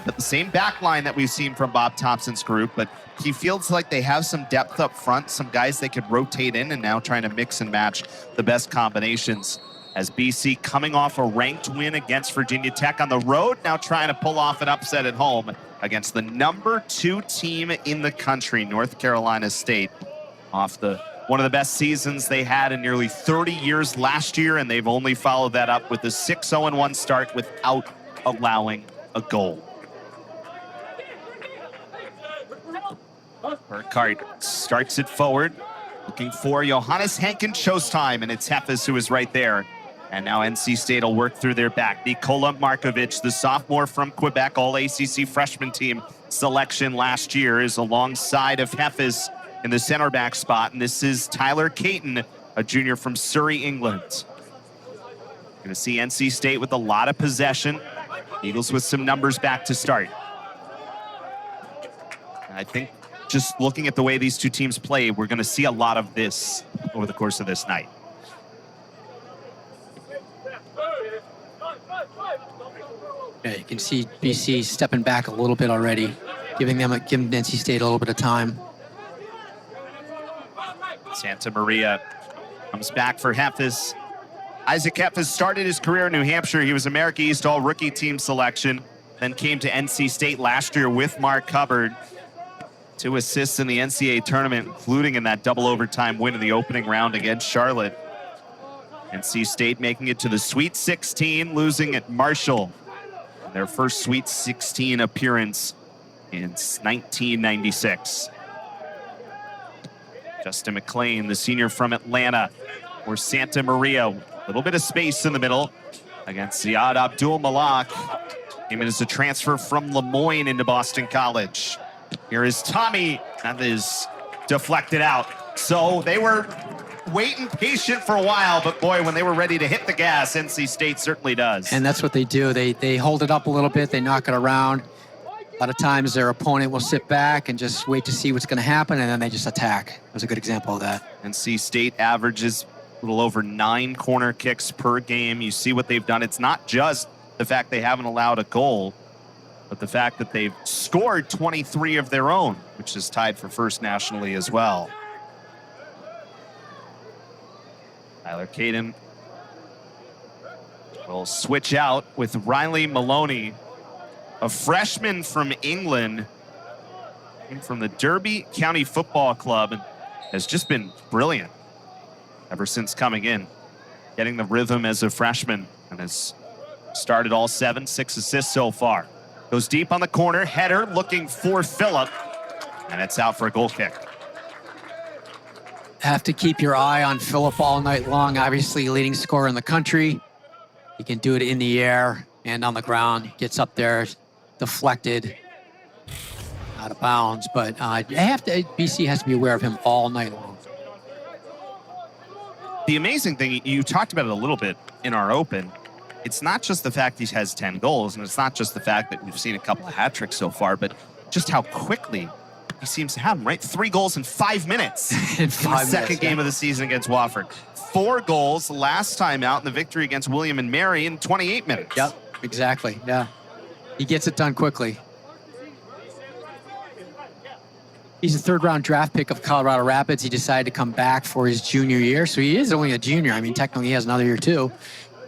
but the same back line that we've seen from Bob Thompson's group, but he feels like they have some depth up front, some guys they could rotate in, and now trying to mix and match the best combinations. As BC coming off a ranked win against Virginia Tech on the road, now trying to pull off an upset at home against the #2 team in the country, North Carolina State, off one of the best seasons they had in nearly 30 years last year, and they've only followed that up with a 6-0-1 start without allowing a goal. Burkhardt starts it forward, looking for Johannes Henkin Showstime, and it's Hefes who is right there. And now NC State will work through their back. Nikola Markovic, the sophomore from Quebec, all ACC freshman team selection last year, is alongside of Hefes in the center back spot. And this is Tyler Caton, a junior from Surrey, England. Going to see NC State with a lot of possession. Eagles with some numbers back to start. And I think just looking at the way these two teams play, we're going to see a lot of this over the course of this night. Yeah, you can see BC stepping back a little bit already, giving NC State a little bit of time. Santa Maria comes back for Hefes. Isaac Hefes started his career in New Hampshire. He was America East All-Rookie Team selection, then came to NC State last year with Mark Hubbard. 2 assists in the NCAA tournament, including in that double overtime win in the opening round against Charlotte. NC State making it to the Sweet 16, losing at Marshall. Their first Sweet 16 appearance in 1996. Justin McLean, the senior from Atlanta, or Santa Maria. A little bit of space in the middle against Ziad Abdul-Malak. Came in as a transfer from Lemoyne into Boston College. Here is Tommy. That is deflected out. So they were waiting patient for a while, but boy, when they were ready to hit the gas, NC State certainly does. And that's what they do. They hold it up a little bit. They knock it around. A lot of times their opponent will sit back and just wait to see what's going to happen, and then they just attack. That was a good example of that. NC State averages a little over 9 corner kicks per game. You see what they've done. It's not just the fact they haven't allowed a goal, but the fact that they've scored 23 of their own, which is tied for first nationally as well. Tyler Caton will switch out with Riley Maloney, a freshman from England, from the Derby County Football Club, and has just been brilliant ever since coming in, getting the rhythm as a freshman, and has started all 7, 6 assists so far. Goes deep on the corner, header looking for Phillip, and it's out for a goal kick. Have to keep your eye on Phillip all night long. Obviously, leading scorer in the country. He can do it in the air and on the ground. Gets up there, deflected, out of bounds. But BC has to be aware of him all night long. The amazing thing, you talked about it a little bit in our open, it's not just the fact he has 10 goals, and it's not just the fact that we've seen a couple of hat tricks so far, but just how quickly he seems to have them, right? 3 goals in 5 minutes in the second game of the season against Wofford. 4 goals last time out in the victory against William and Mary in 28 minutes. Yep, exactly, yeah. He gets it done quickly. He's a 3rd-round draft pick of Colorado Rapids. He decided to come back for his junior year, so he is only a junior. I mean, technically he has another year too,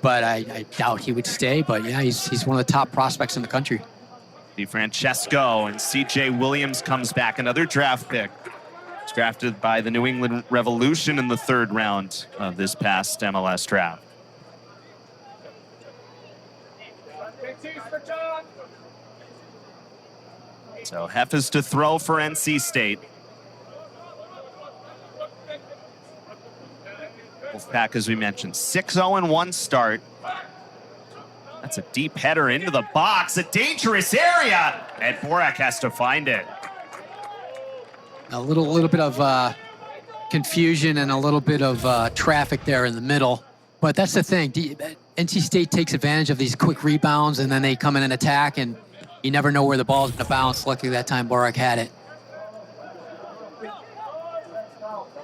but I doubt he would stay. But yeah, he's one of the top prospects in the country. DiFrancesco and C.J. Williams comes back, another draft pick. He's drafted by the New England Revolution in the 3rd round of this past MLS draft. So Hefes to throw for NC State. Wolfpack, as we mentioned, 6-0-1 start. That's a deep header into the box, a dangerous area, and Borak has to find it. A little bit of confusion and a little bit of traffic there in the middle. But that's the thing. NC State takes advantage of these quick rebounds, and then they come in and attack, and you never know where the ball's going to bounce. Luckily, that time Borak had it.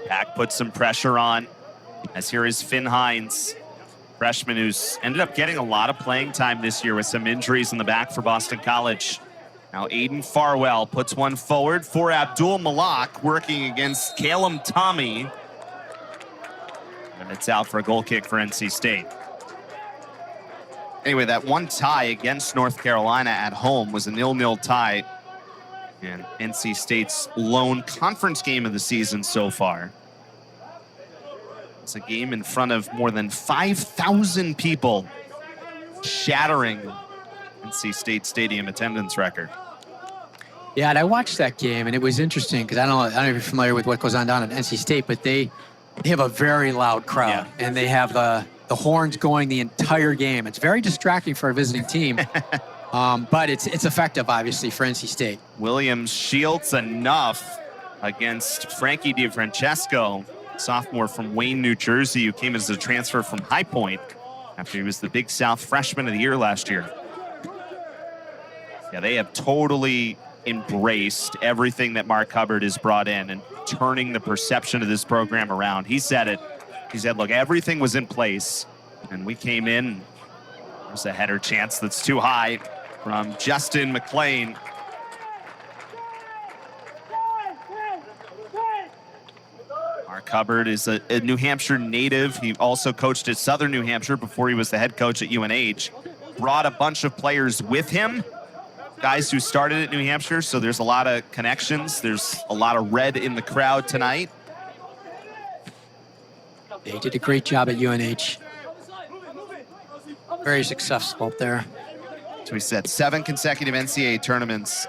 Pack puts some pressure on, as here is Finn Hines, freshman who's ended up getting a lot of playing time this year with some injuries in the back for Boston College. Now Aiden Farwell puts one forward for Abdul Malak, working against Calum Tommy. And it's out for a goal kick for NC State. Anyway, that one tie against North Carolina at home was a 0-0 tie. And NC State's lone conference game of the season so far. It's a game in front of more than 5,000 people, shattering NC State Stadium attendance record. Yeah, and I watched that game, and it was interesting because I don't know if you're familiar with what goes on down at NC State, but they have a very loud crowd, and they have the horns going the entire game. It's very distracting for a visiting team, but it's effective, obviously, for NC State. Williams shields enough against Frankie DiFrancesco, sophomore from Wayne, New Jersey, who came as a transfer from High Point after he was the Big South Freshman of the Year last year. Yeah, they have totally embraced everything that Mark Hubbard has brought in and turning the perception of this program around. He said it. He said, look, everything was in place, and we came in. There's a header chance that's too high from Justin McLean. Mark Hubbard is a New Hampshire native. He also coached at Southern New Hampshire before he was the head coach at UNH. Brought a bunch of players with him, guys who started at New Hampshire, so there's a lot of connections. There's a lot of red in the crowd tonight. They did a great job at UNH. Very successful up there. So we said 7 consecutive NCAA tournaments.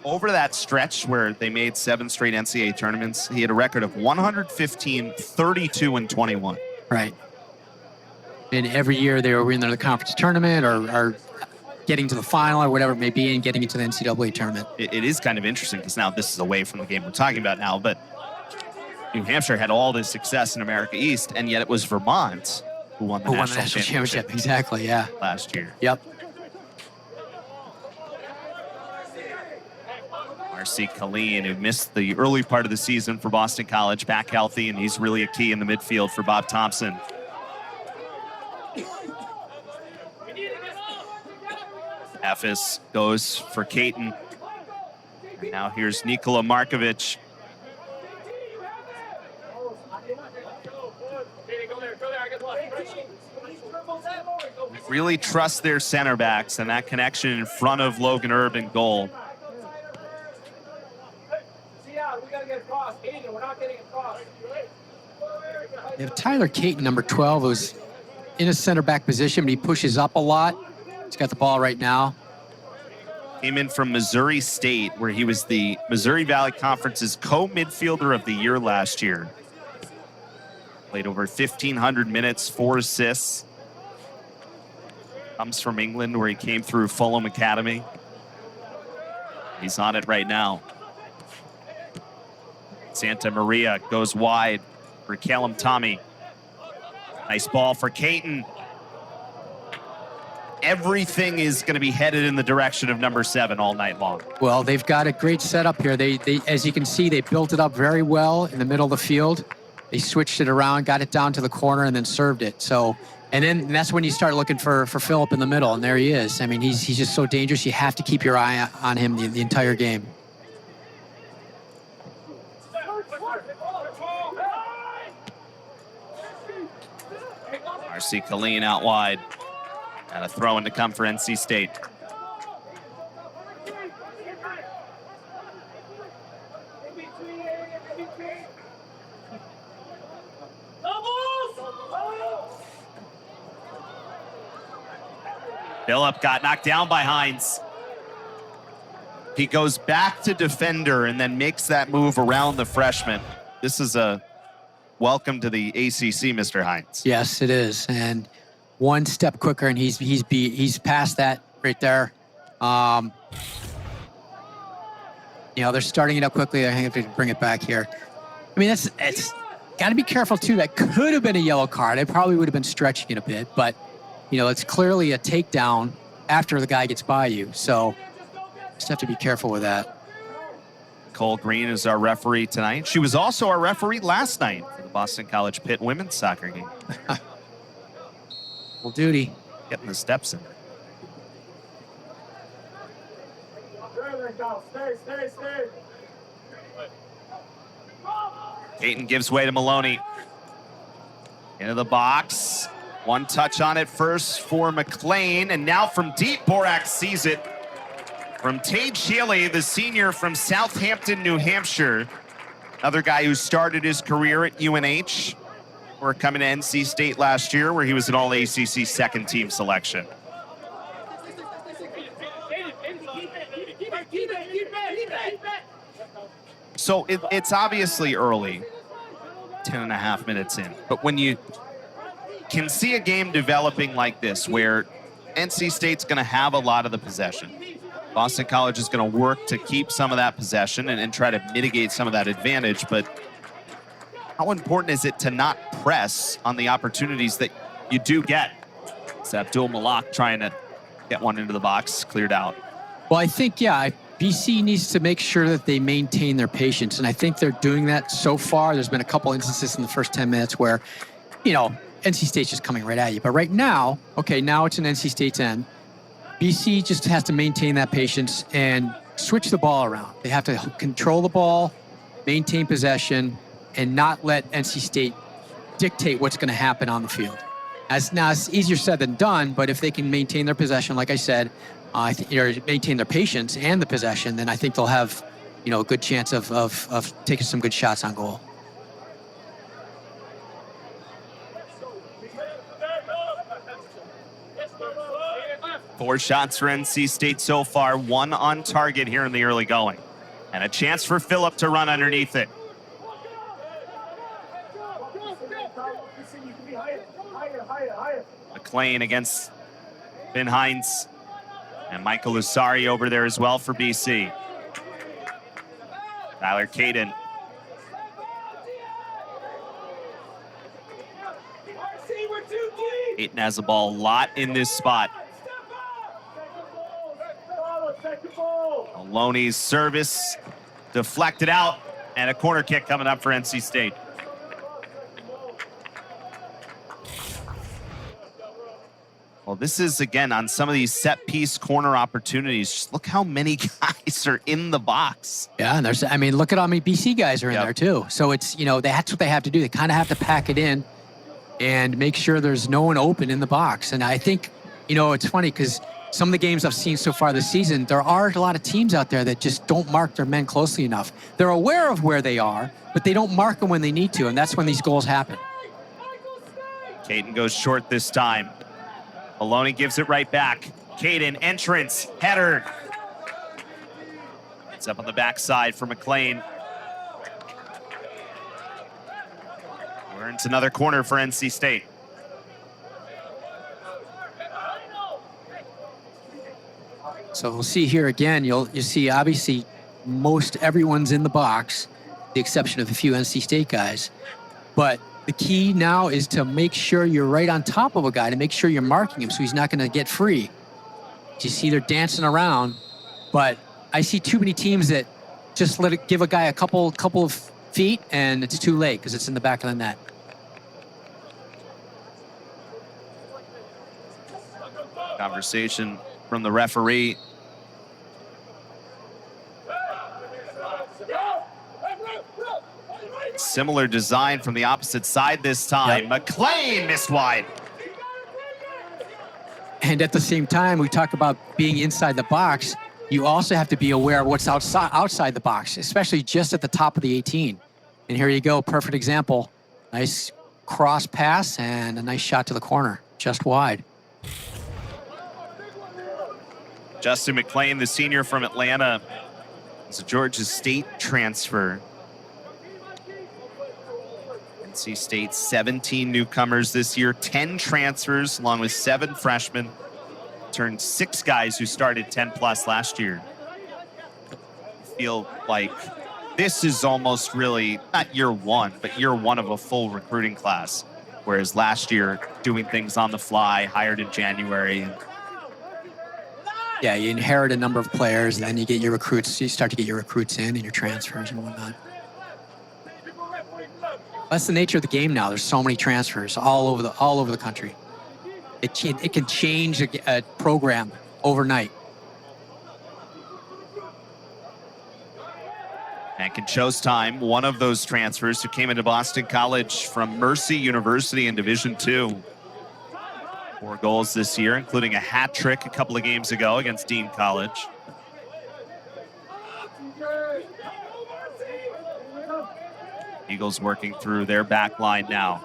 Over that stretch where they made 7 straight NCAA tournaments, he had a record of 115, 32, and 21. Right. And every year they were in the conference tournament or getting to the final or whatever it may be and getting into the NCAA tournament. It is kind of interesting because now this is away from the game we're talking about now, but New Hampshire had all this success in America East, and yet it was Vermont who won the national championship. Exactly, yeah. Last year. Yep. R.C. Colleen, who missed the early part of the season for Boston College, back healthy, and he's really a key in the midfield for Bob Thompson. Ephes goes for Caton. And now here's Nikola Markovic. Really trust their center backs and that connection in front of Logan Erb in goal. They have Tyler Caton, number 12, who's in a center back position, but he pushes up a lot. He's got the ball right now. Came in from Missouri State, where he was the Missouri Valley Conference's co-midfielder of the year last year. Played over 1,500 minutes, 4 assists. Comes from England, where he came through Fulham Academy. He's on it right now. Santa Maria goes wide for Calum Tommy. Nice ball for Caton. Everything is going to be headed in the direction of number 7 all night long. Well, they've got a great setup here. They as you can see, they built it up very well in the middle of the field. They switched it around, got it down to the corner, and then served it. So, and that's when you start looking for Phillip in the middle, and there he is. I mean, he's just so dangerous. You have to keep your eye on him the entire game. R.C. Colleen out wide. And a throw-in to come for NC State. Phillip got knocked down by Hines. He goes back to defender and then makes that move around the freshman. This is a welcome to the ACC, Mr. Hines. Yes, it is. And one step quicker, and he's past that right there. You know, they're starting it up quickly. I think they can bring it back here. I mean, it's got to be careful too. That could have been a yellow card. I probably would have been stretching it a bit, but you know, it's clearly a takedown after the guy gets by you. So just have to be careful with that. Nicole Green is our referee tonight. She was also our referee last night for the Boston College Pitt women's soccer game. Full duty. Getting the steps in. Caton gives way to Maloney. Into the box. One touch on it first for McLean, and now from deep, Borak sees it. From Tage Healy, the senior from Southampton, New Hampshire. Another guy who started his career at UNH. We're coming to NC State last year, where he was an all-ACC second-team selection. So it's obviously early, 10.5 minutes in. But when you can see a game developing like this, where NC State's going to have a lot of the possession, Boston College is going to work to keep some of that possession and try to mitigate some of that advantage. But how important is it to not press on the opportunities that you do get? It's Abdul Malak trying to get one into the box, cleared out. Well, I think, yeah, BC needs to make sure that they maintain their patience. And I think they're doing that so far. There's been a couple instances in the first 10 minutes where, you know, NC State's just coming right at you. But right now, okay, now it's an NC State's end. BC just has to maintain that patience and switch the ball around. They have to control the ball, maintain possession, and not let NC State dictate what's going to happen on the field. Now, it's easier said than done, but if they can maintain their possession, like I said, maintain their patience and the possession, then I think they'll have, you know, a good chance of taking some good shots on goal. Four shots for NC State so far, one on target here in the early going. And a chance for Phillip to run underneath it. McLean against Ben Hines. And Michael Usari over there as well for BC. Tyler Caton. Caton has the ball a lot in this spot. Maloney's service deflected out, and a corner kick coming up for NC State. Well, this is, again, on some of these set-piece corner opportunities. Just look how many guys are in the box. Yeah, and there's, I mean, look at how many BC guys are in there, too. So it's, you know, that's what they have to do. They kind of have to pack it in and make sure there's no one open in the box. And I think, you know, it's funny because some of the games I've seen so far this season, there are a lot of teams out there that just don't mark their men closely enough. They're aware of where they are, but they don't mark them when they need to, and that's when these goals happen. Caton goes short this time. Maloney gives it right back. Caton, entrance, header. It's up on the backside for McLean. Earns another corner for NC State. So we'll see here again. You see, obviously, most everyone's in the box, the exception of a few NC State guys. But the key now is to make sure you're right on top of a guy, to make sure you're marking him so he's not going to get free. You see they're dancing around, but I see too many teams that just give a guy a couple of feet, and it's too late because it's in the back of the net. Conversation from the referee. Similar design from the opposite side this time. Yep. McLean missed wide. And at the same time, we talk about being inside the box. You also have to be aware of what's outside the box, especially just at the top of the 18. And here you go, perfect example. Nice cross pass and a nice shot to the corner, just wide. Justin McLean, the senior from Atlanta, is a Georgia State transfer. NC State, 17 newcomers this year, 10 transfers, along with 7 freshmen. Turned 6 guys who started 10+ last year. I feel like this is almost really, not year one, but year one of a full recruiting class. Whereas last year, doing things on the fly, hired in January. Yeah, you inherit a number of players, and then you get your recruits. You start to get your recruits in and your transfers and whatnot. That's the nature of the game now. There's so many transfers all over the country. It can change a program overnight. And can chose time, one of those transfers who came into Boston College from Mercy University in Division II. 4 goals this year, including a hat trick a couple of games ago against Dean College. Eagles working through their back line now.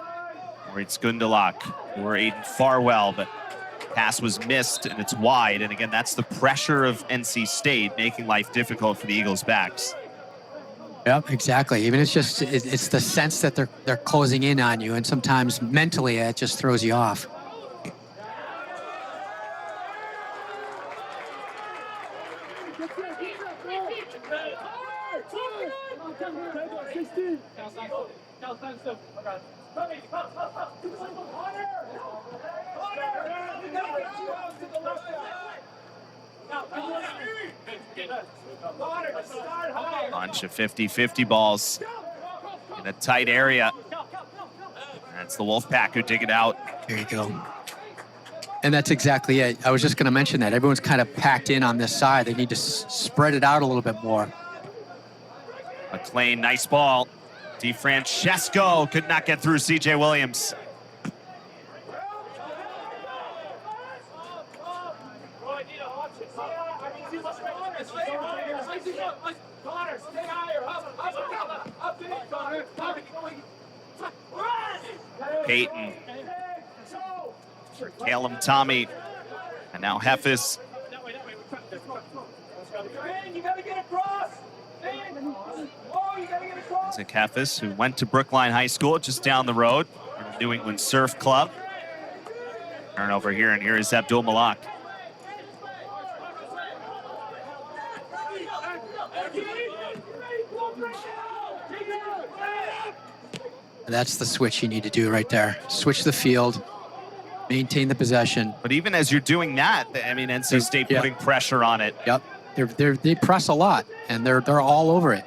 It's Gundalak or Aiden Farwell, but pass was missed and it's wide. And again, that's the pressure of NC State making life difficult for the Eagles' backs. Yep, exactly. Even it's the sense that they're closing in on you, and sometimes mentally it just throws you off. Bunch of 50-50 balls in a tight area. That's the Wolfpack who dig it out. There you go. And that's exactly it. I was just going to mention that. Everyone's kind of packed in on this side. They need to spread it out a little bit more. McLean, nice ball. DeFrancesco could not get through CJ Williams. Peyton, Calum Tommy, and now Heffis. Isaac Heffis, who went to Brookline High School just down the road, New England Surf Club. Turnover here, and here is Abdul Malak. That's the switch you need to do right there. Switch the field, maintain the possession. But even as you're doing that, I mean, NC State putting pressure on it. Yep, they press a lot, and they're all over it.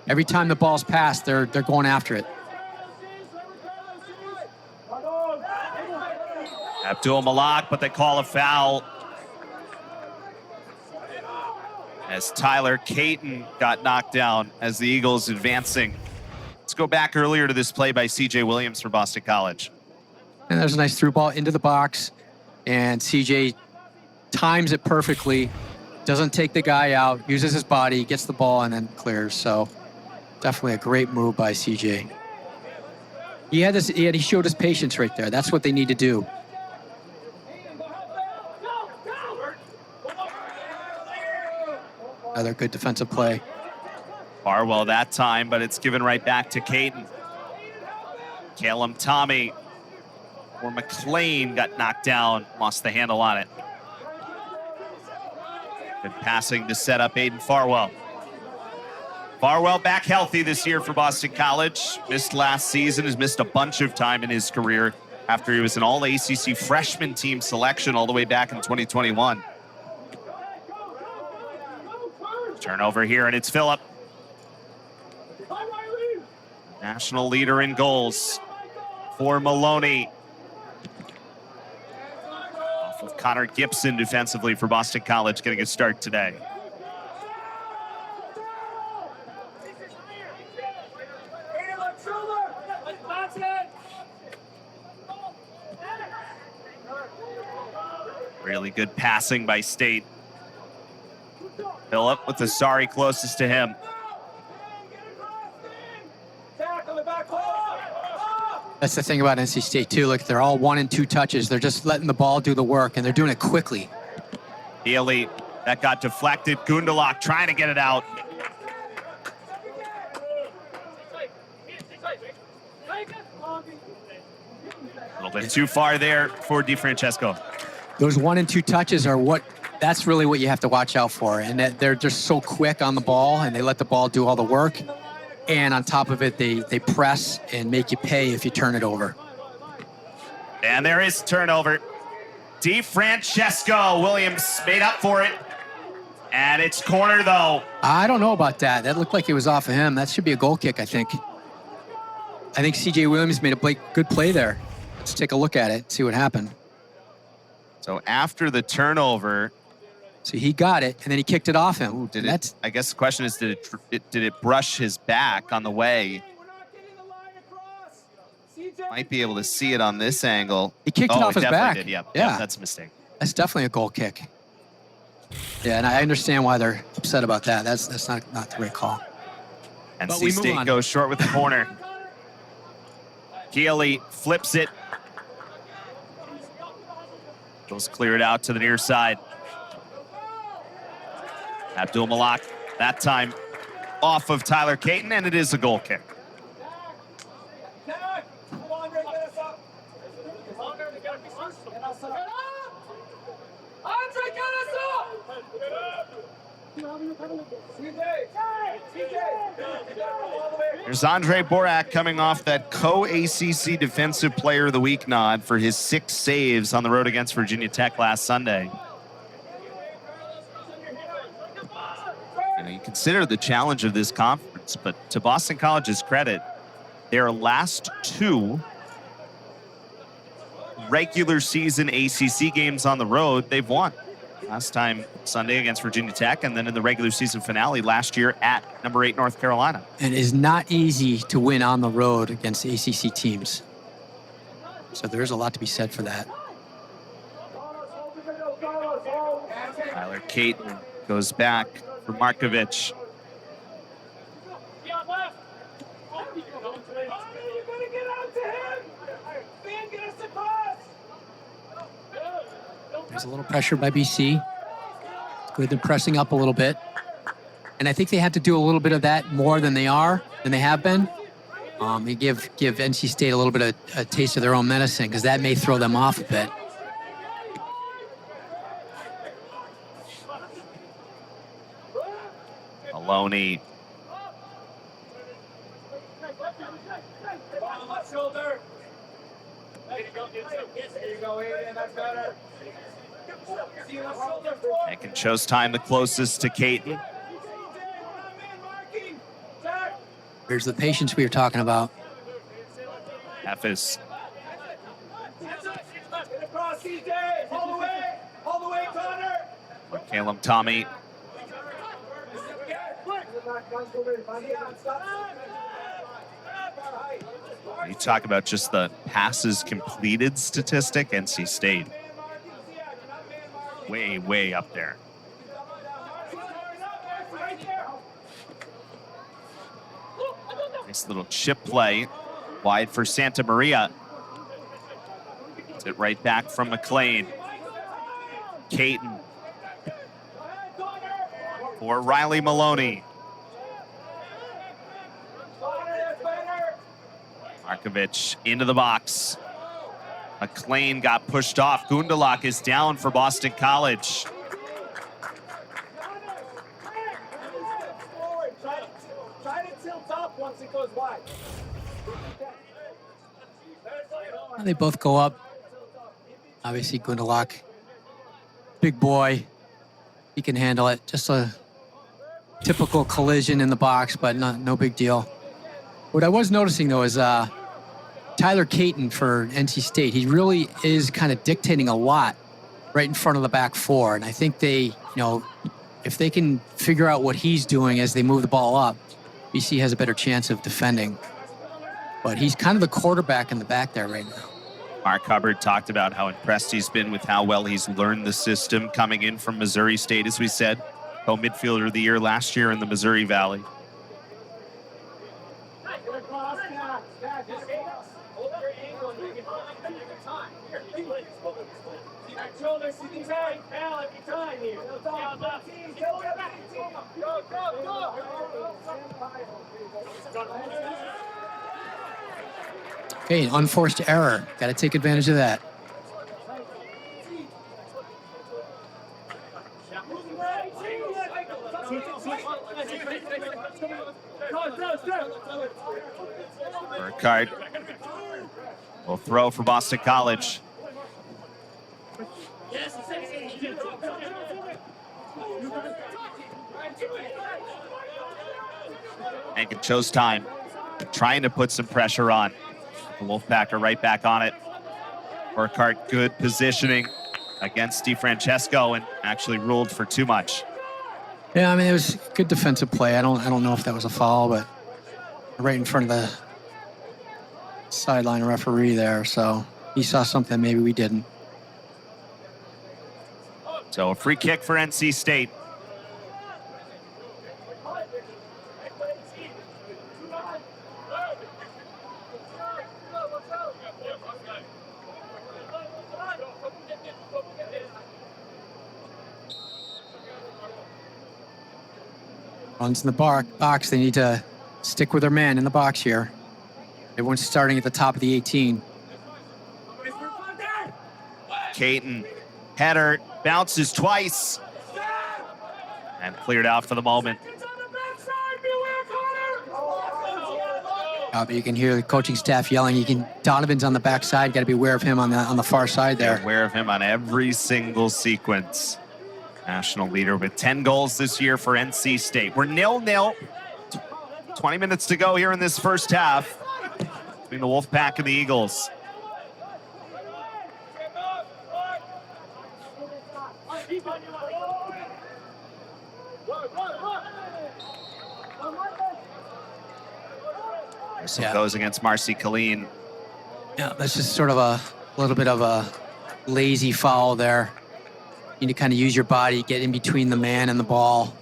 Every time the ball's passed, they're going after it. Abdul Malak, but they call a foul. As Tyler Caton got knocked down as the Eagles advancing. Let's go back earlier to this play by CJ Williams for Boston College. And there's a nice through ball into the box, and CJ times it perfectly, doesn't take the guy out, uses his body, gets the ball, and then clears. So definitely a great move by CJ. He showed his patience right there. That's what they need to do. Another good defensive play. Farwell that time, but it's given right back to Caton. Calum Tommy or McLean got knocked down, lost the handle on it. Good passing to set up Aiden Farwell. Farwell back healthy this year for Boston College. Missed last season, has missed a bunch of time in his career after he was an all-ACC freshman team selection all the way back in 2021. Turnover here, and it's Phillip. National leader in goals for Maloney. Off of Connor Gibson defensively for Boston College, getting a start today. Really good passing by State. Phillip with the sorry closest to him. That's the thing about NC State too. Look, they're all 1 and 2 touches. They're just letting the ball do the work, and they're doing it quickly. Healy, that got deflected. Gundalak trying to get it out. A little bit too far there for DeFrancesco. Those 1 and 2 touches are that's really what you have to watch out for. And that they're just so quick on the ball, and they let the ball do all the work. And on top of it, they press and make you pay if you turn it over. And there is turnover. DeFrancesco. Williams made up for it. And it's corner, though. I don't know about that. That looked like it was off of him. That should be a goal kick, I think. I think CJ Williams made a good play there. Let's take a look at it, see what happened. So after the turnover, So he got it, and then he kicked it off him. Ooh, I guess the question is, did it brush his back on the way? Might be able to see it on this angle. He kicked it off his back. Did. Yeah, that's a mistake. That's definitely a goal kick. Yeah, and I understand why they're upset about that. That's not the right call. NC State goes short with the corner. Keeley flips it. Goes cleared out to the near side. Abdul Malak, that time off of Tyler Caton, and it is a goal kick. There's Andre Borak coming off that co-ACC Defensive Player of the Week nod for his 6 saves on the road against Virginia Tech last Sunday. You consider the challenge of this conference, but to Boston College's credit, their last 2 regular season ACC games on the road, they've won. Last time Sunday against Virginia Tech, and then in the regular season finale last year at number 8 North Carolina. And it is not easy to win on the road against ACC teams. So there's a lot to be said for that. Tyler Caton goes back for Markovic. There's a little pressure by BC. Good, they're pressing up a little bit. And I think they have to do a little bit of that more than they have been. They give NC State a little bit of a taste of their own medicine, because that may throw them off a bit. Maloney. Making chose time the closest to Caton. Here's the patience we were talking about. Ephes. Caleb Tommy. You talk about just the passes completed statistic, NC State. Way, way up there. Nice little chip play. Wide for Santa Maria. Gets it right back from McLean. Caton. For Riley Maloney. Markovic into the box. McLean got pushed off. Gundalak is down for Boston College. They both go up. Obviously, Gundalak, big boy. He can handle it. Just a typical collision in the box, but no big deal. What I was noticing, though, is Tyler Caton for NC State. He really is kind of dictating a lot right in front of the back four. And I think they, if they can figure out what he's doing as they move the ball up, BC has a better chance of defending. But he's kind of the quarterback in the back there right now. Mark Hubbard talked about how impressed he's been with how well he's learned the system coming in from Missouri State, as we said. Co-midfielder of the year last year in the Missouri Valley. Okay, an unforced error. Got to take advantage of that. Burkhardt will throw for Boston College. And chose time, trying to put some pressure on. The Wolfpack are right back on it. Burkhardt, good positioning. against DiFrancesco and actually ruled for too much. Yeah, I mean, it was a good defensive play. I don't know if that was a foul, but right in front of the sideline referee there. So he saw something maybe we didn't. So a free kick for NC State. Runs in the box. They need to stick with their man in the box here. Everyone's starting at the top of the 18. Caton, header, bounces twice. And cleared out for the moment. But you can hear the coaching staff yelling. Donovan's on the backside. Got to be aware of him on the far side there. They're aware of him on every single sequence. National leader with 10 goals this year for NC State. We're 0-0. 20 minutes to go here in this first half between the Wolfpack and the Eagles. Some goes against Marcy Colleen. Yeah, that's just sort of a little bit of a lazy foul there. You need to kind of use your body, get in between the man and the ball,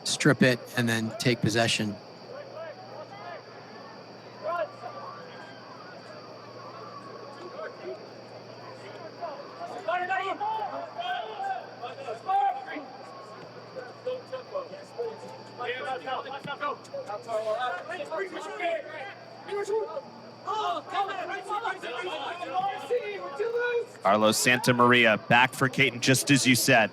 strip it, and then take possession. Carlos Santa Maria back for Caton, just as you said.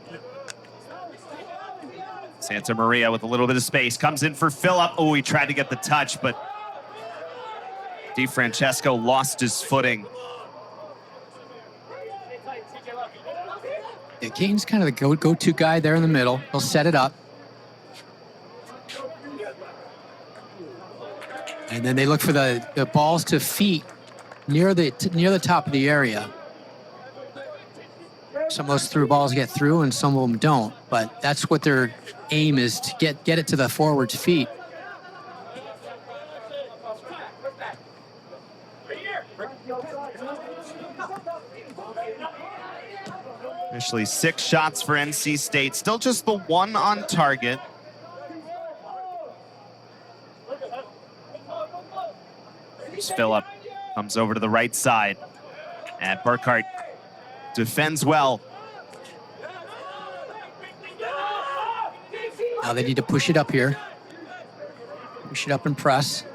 Santa Maria with a little bit of space, comes in for Phillip. Oh, he tried to get the touch, but DiFrancesco lost his footing. Yeah, Caton's kind of the go-to guy there in the middle. He'll set it up. And then they look for the balls to feet near the top of the area. Some of those through balls get through and some of them don't, but that's what their aim is, to get it to the forward's feet. Officially 6 shots for NC State, still just the one on target. Phillip comes over to the right side, and Burkhart defends well. Now they need to push it up here. Push it up and press.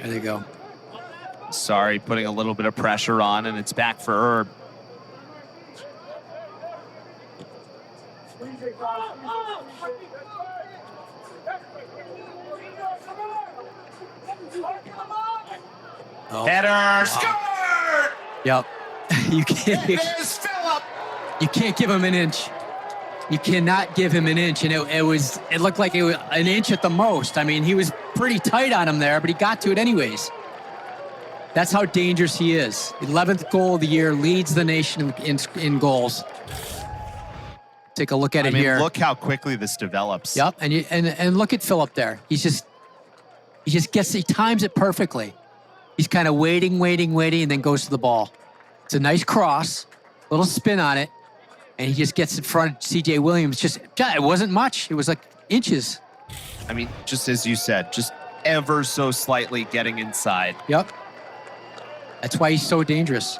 There they go. Sorry, putting a little bit of pressure on, and it's back for Herb. Oh, header, wow. score! Yep. You can't. There's Phillip. You can't give him an inch. You cannot give him an inch, and it looked like it was an inch at the most. I mean, he was pretty tight on him there, but he got to it anyways. That's how dangerous he is. 11th goal of the year, leads the nation in goals. Take a look at it here. Look how quickly this develops. Yep, and look at Phillip there. He times it perfectly. He's kind of waiting, and then goes to the ball. It's a nice cross, little spin on it, and he just gets in front of C.J. Williams. It wasn't much. It was like inches. I mean, just as you said, just ever so slightly getting inside. Yep. That's why he's so dangerous.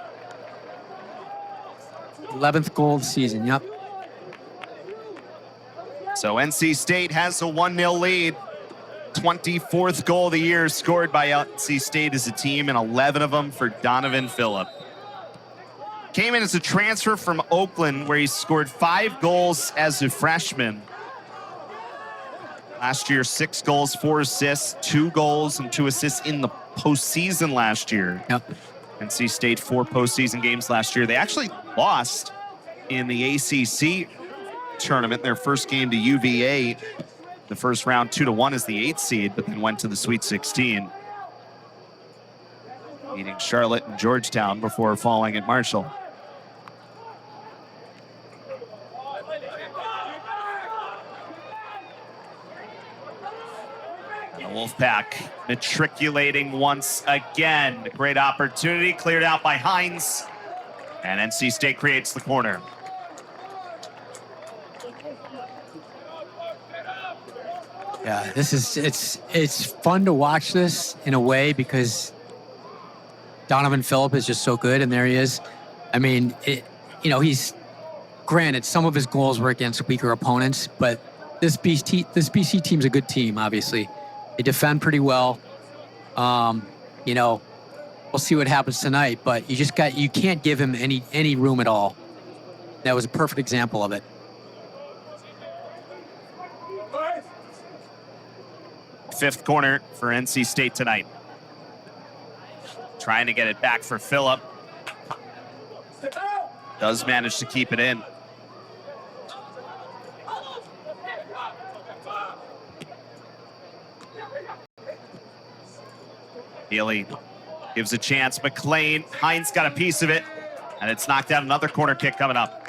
11th goal of the season, yep. So NC State has a 1-0 lead. 24th goal of the year scored by NC State as a team, and 11 of them for Donavan Phillip. Came in as a transfer from Oakland, where he scored 5 goals as a freshman. Last year, 6 goals, 4 assists, 2 goals and 2 assists in the postseason last year. Yep. NC State 4 postseason games last year. They actually lost in the ACC tournament, their first game to UVA, the first round 2-1 as the 8th seed, but then went to the Sweet 16, beating Charlotte and Georgetown before falling at Marshall. The Wolfpack matriculating once again. Great opportunity, cleared out by Hines, and NC State creates the corner. Yeah, it's fun to watch this in a way because Donavan Phillip is just so good, and there he is. I mean, he's granted some of his goals were against weaker opponents, but this BC team's a good team. Obviously, they defend pretty well. We'll see what happens tonight, but you can't give him any room at all. That was a perfect example of it. Fifth corner for NC State tonight. Trying to get it back for Phillip. Does manage to keep it in. Healy gives a chance. McLean. Hines got a piece of it, and it's knocked out. Another corner kick coming up.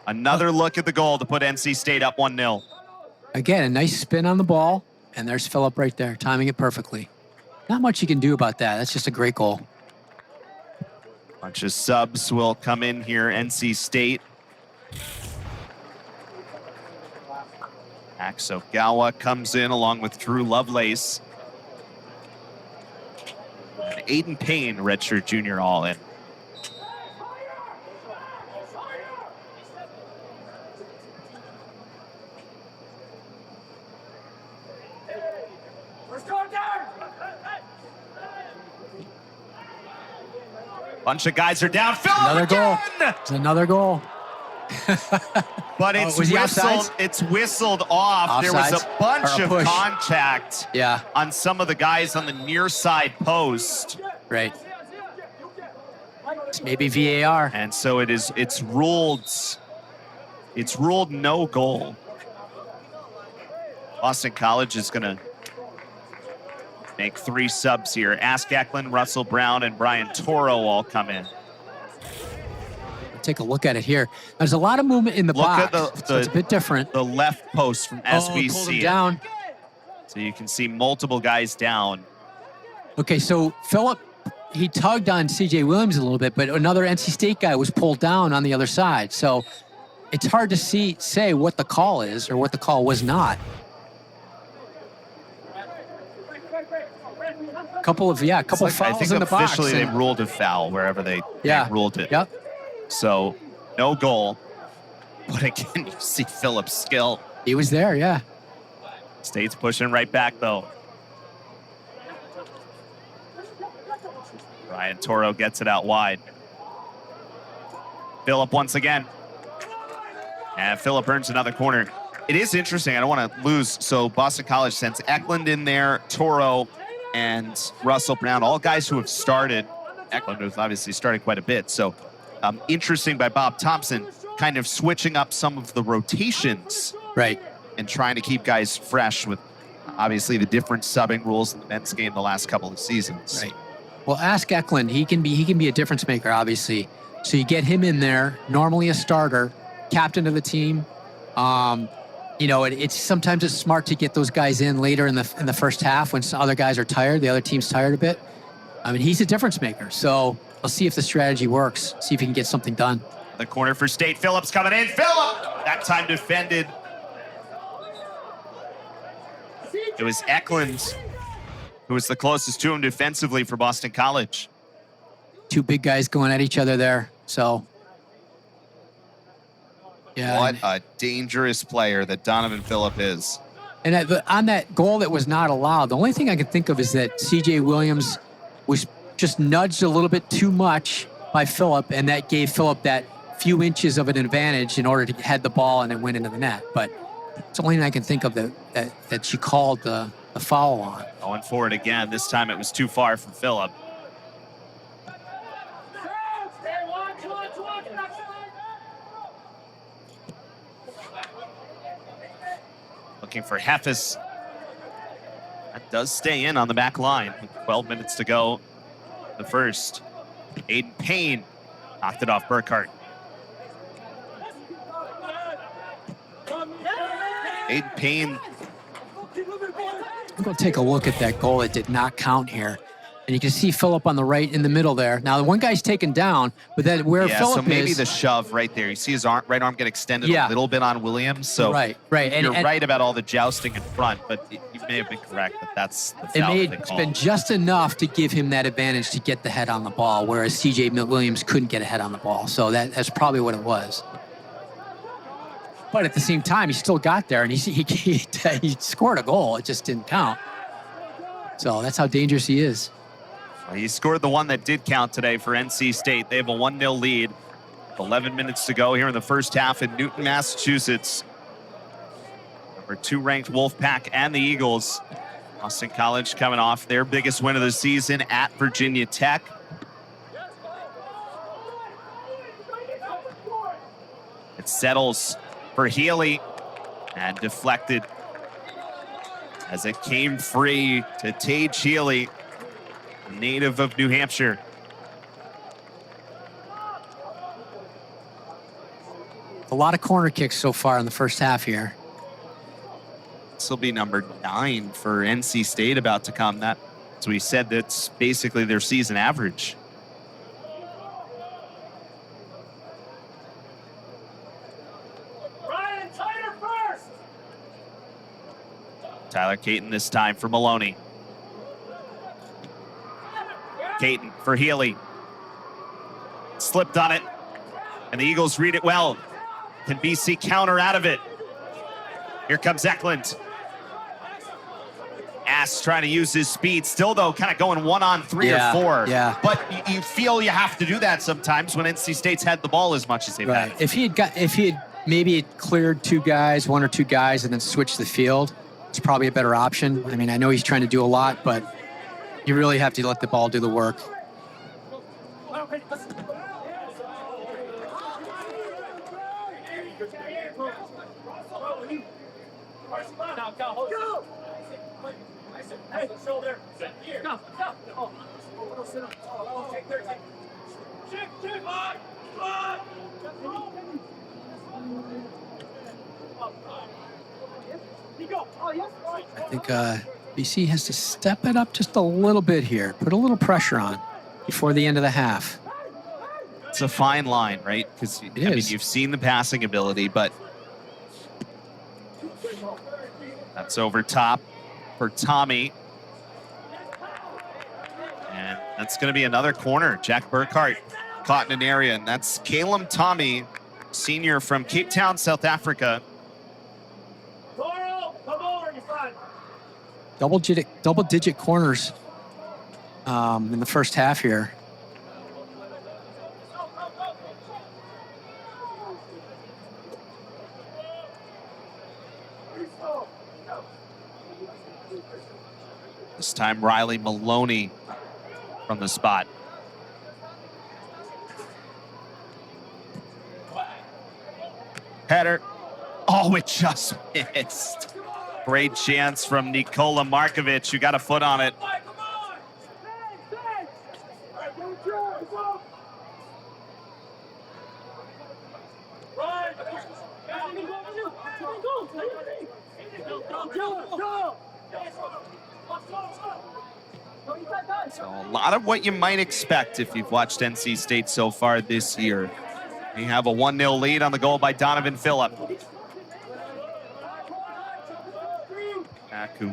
Another look at the goal to put NC State up 1-0. Again, a nice spin on the ball, and there's Phillip right there, timing it perfectly. Not much you can do about that. That's just a great goal. Bunch of subs will come in here. NC State. Max Ogawa comes in along with Drew Lovelace. And Aiden Payne, redshirt junior, all in. Bunch of guys are down. Phillip Another again! goal. It's another goal. But it's was he whistled. offsides? It's whistled off. There was a Offsides? bunch Or a of push? contact on some of the guys on the near side post. Right. It's maybe VAR. And so it's ruled no goal. Boston College is gonna make 3 subs here. Ask Eklund, Russell Brown, and Brian Toro all come in. Take a look at it here. There's a lot of movement in the box. Look at so it's a bit different. The left post from as we pulled see him it. down. So you can see multiple guys down. Okay, so Phillip, he tugged on CJ Williams a little bit, but another NC State guy was pulled down on the other side. So it's hard to say what the call is or what the call was not. Couple of fouls I think in the box. officially they ruled a foul wherever they ruled it. Yep. So no goal. But again, you see Phillip's skill. He was there, yeah. State's pushing right back though. Brian Toro gets it out wide. Phillip once again. And Phillip earns another corner. It is interesting. I don't want to lose. So Boston College sends Eklund in there, Toro, and Russell Brown, all guys who have started. Eklund has obviously started quite a bit. So interesting by Bob Thompson, kind of switching up some of the rotations. Right. And trying to keep guys fresh with obviously the different subbing rules in the men's game the last couple of seasons. Right. Well, ask Eklund. He can be a difference maker, obviously. So you get him in there, normally a starter, captain of the team. It's sometimes it's smart to get those guys in later in the first half when some other guys are tired, the other team's tired a bit. I mean, he's a difference maker. So we'll see if the strategy works. See if he can get something done. The corner for State. Phillip's coming in. Phillip! That time defended. It was Eklund who was the closest to him defensively for Boston College. 2 big guys going at each other there. So, yeah. What a dangerous player that Donavan Phillip is. And on that goal that was not allowed, the only thing I can think of is that CJ Williams was just nudged a little bit too much by Phillip, and that gave Phillip that few inches of an advantage in order to head the ball and it went into the net. But it's the only thing I can think of that she called the the foul on. Going for it again. This time it was too far from Phillip. Looking for Heffes. That does stay in on the back line. 12 minutes to go. The first. Aiden Payne knocked it off Burkhart. Aiden Payne. I'm going to take a look at that goal that did not count here. And you can see Phillip on the right in the middle there. Now, the one guy's taken down, but then where Phillip so maybe is, the shove right there. You see his right arm get extended a little bit on Williams. So right. You're right about all the jousting in front, but you may have been correct that that's the foul. It's been just enough to give him that advantage to get the head on the ball, whereas CJ Williams couldn't get a head on the ball. So that's probably what it was. But at the same time, he still got there, and he scored a goal. It just didn't count. So that's how dangerous he is. Well, he scored the one that did count today for NC State. They have a 1-0 lead. 11 minutes to go here in the first half in Newton, Massachusetts. Number 2 ranked Wolfpack and the Eagles. Boston College coming off their biggest win of the season at Virginia Tech. It settles for Healy and deflected as it came free to Tage Healy, native of New Hampshire. A lot of corner kicks so far in the first half here. This will be number 9 for NC State about to come. That's what we said, that's basically their season average. Tyler Caton this time for Maloney. Caton for Healy. Slipped on it, and the Eagles read it well. Can BC counter out of it? Here comes Eklund. Ass trying to use his speed. Still, though, kind of going 1-on-3 or 4. Yeah. But you feel you have to do that sometimes when NC State's had the ball as much as they've had. If he had maybe cleared 2 guys, 1 or 2 guys, and then switched the field, it's probably a better option. I mean, I know he's trying to do a lot, but you really have to let the ball do the work. I think BC has to step it up just a little bit here, put a little pressure on before the end of the half. It's a fine line, right? Because I mean, you've seen the passing ability, but that's over top for Tommy. And that's going to be another corner. Jack Burkhart caught in an area, and that's Calum Tommy, senior from Cape Town, South Africa. Double-digit corners in the first half here. This time, Riley Maloney from the spot. Header. Oh, it just missed. Great chance from Nikola Markovic, who got a foot on it. So a lot of what you might expect if you've watched NC State so far this year. They have a 1-0 lead on the goal by Donavan Phillip. Who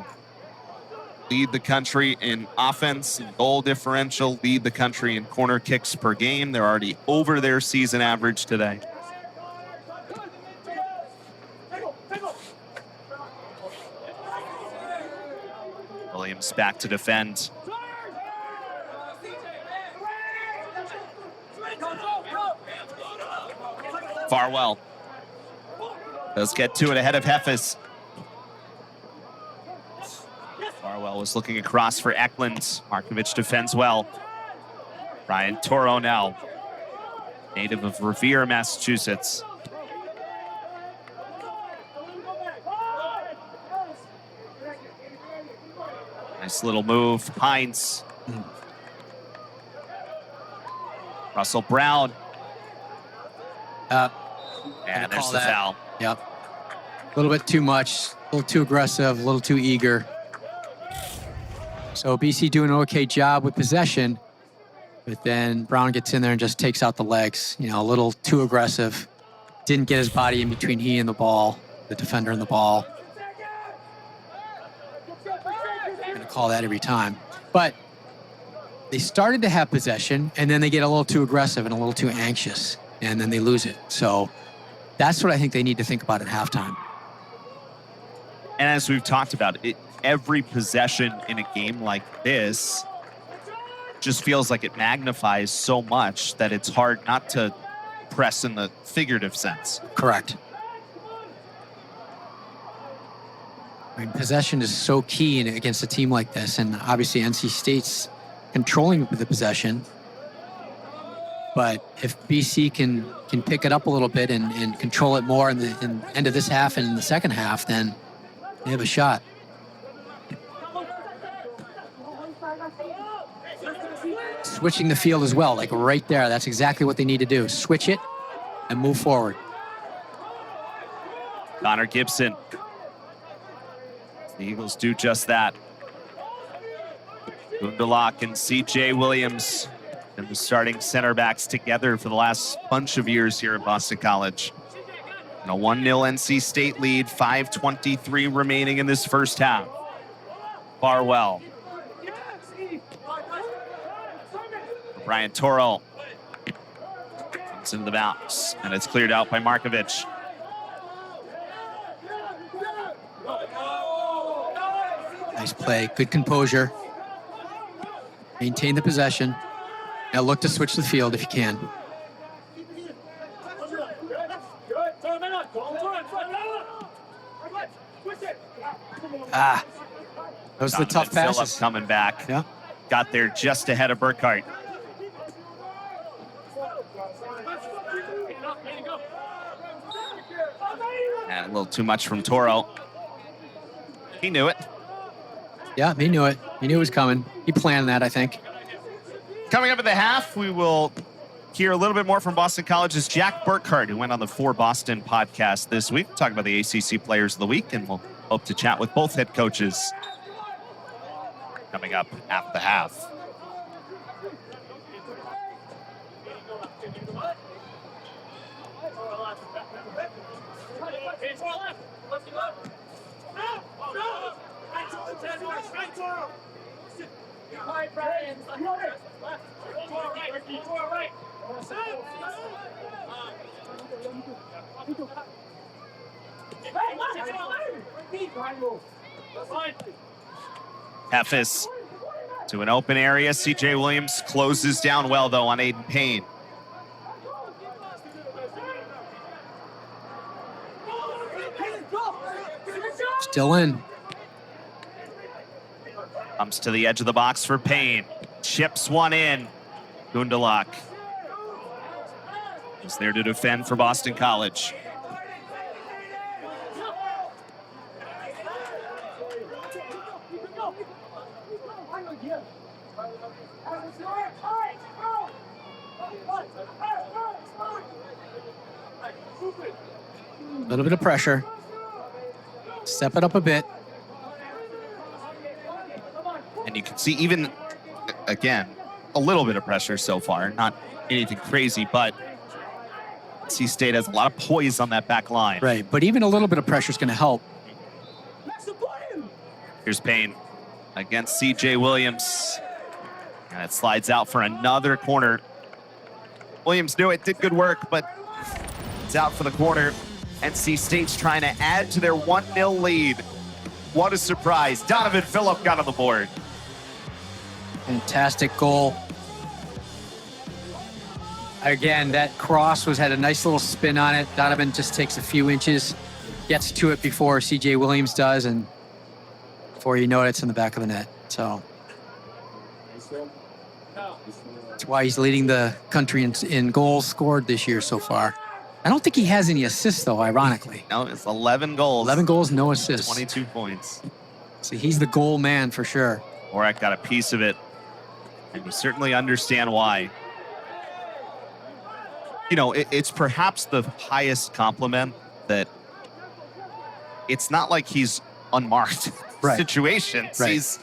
lead the country in offense and goal differential, lead the country in corner kicks per game. They're already over their season average today. Williams back to defend. Farwell does get to it ahead of Heffes. Barwell was looking across for Eklund. Markovic defends well. Brian Toro now, native of Revere, Massachusetts. Nice little move. Hines. Russell Brown. And there's the foul. Yep. A little bit too much, a little too aggressive, a little too eager. So BC doing an okay job with possession, but then Brown gets in there and just takes out the legs. You know, a little too aggressive. Didn't get his body in between he and the ball, the defender and the ball. I'm gonna call that every time. But they started to have possession, and then they get a little too aggressive and a little too anxious, and then they lose it. So that's what I think they need to think about at halftime. And as we've talked about, every possession in a game like this just feels like it magnifies so much that it's hard not to press in the figurative sense. Correct. I mean, possession is so key against a team like this, and obviously NC State's controlling the possession. But if BC can pick it up a little bit and control it more in the end of this half and in the second half, then they have a shot. Switching the field as well, like right there. That's exactly what they need to do. Switch it and move forward. Connor Gibson. The Eagles do just that. Gundalach and C.J. Williams and the starting center backs together for the last bunch of years here at Boston College. And a 1-0 NC State lead, 5:23 remaining in this first half. Barwell. Brian Toro. Comes into the bounce, and it's cleared out by Markovic. Nice play, good composure. Maintain the possession. Now look to switch the field if you can. Those are the tough Donavan passes. Phillip coming back. Yeah. Got there just ahead of Burkhart. And a little too much from Toro. He knew it. Yeah, he knew it. He knew it was coming. He planned that, I think. Coming up at the half, we will hear a little bit more from Boston College's Jack Burkhart, who went on the For Boston podcast this week, talking about the ACC Players of the Week, and we'll hope to chat with both head coaches coming up at the half. Heffis to an open area. C.J. Williams closes down well, though, on Aiden Payne. Still in. Comes to the edge of the box for Payne. Chips one in. Gundalach is there to defend for Boston College. A little bit of pressure. Step it up a bit. And you can see even, again, a little bit of pressure so far. Not anything crazy, but NC State has a lot of poise on that back line. Right, but even a little bit of pressure is going to help. Here's Payne against C.J. Williams. And it slides out for another corner. Williams knew it, did good work, but it's out for the corner. NC State's trying to add to their 1-0 lead. What a surprise. Donavan Phillip got on the board. Fantastic goal. Again, that cross had a nice little spin on it. Donovan just takes a few inches, gets to it before C.J. Williams does, and Before you know it, it's in the back of the net. So that's why he's leading the country in goals scored this year so far. I don't think he has any assists, though, ironically. No, it's 11 goals. 11 goals, no assists. 22 points. So he's the goal man for sure. Borak got a piece of it, and you certainly understand why. You know, it's perhaps the highest compliment that it's not like he's unmarked situations. Right. He's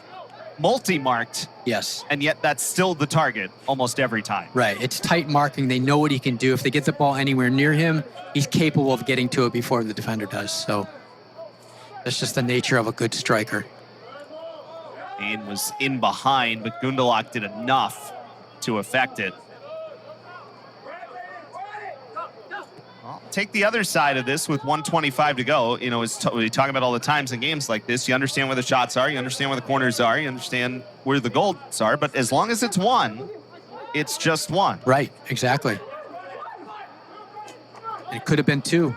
multi-marked. Yes. And yet that's still the target almost every time. Right. It's tight marking. They know what he can do. If they get the ball anywhere near him, he's capable of getting to it before the defender does. So that's just the nature of a good striker. Kane was in behind, but Gundelach did enough to affect it. Well, take the other side of this with 1:25 to go. You know, we talk about all the times in games like this. You understand where the shots are. You understand where the corners are. You understand where the goals are. But as long as it's one, it's just one. Right. Exactly. It could have been two.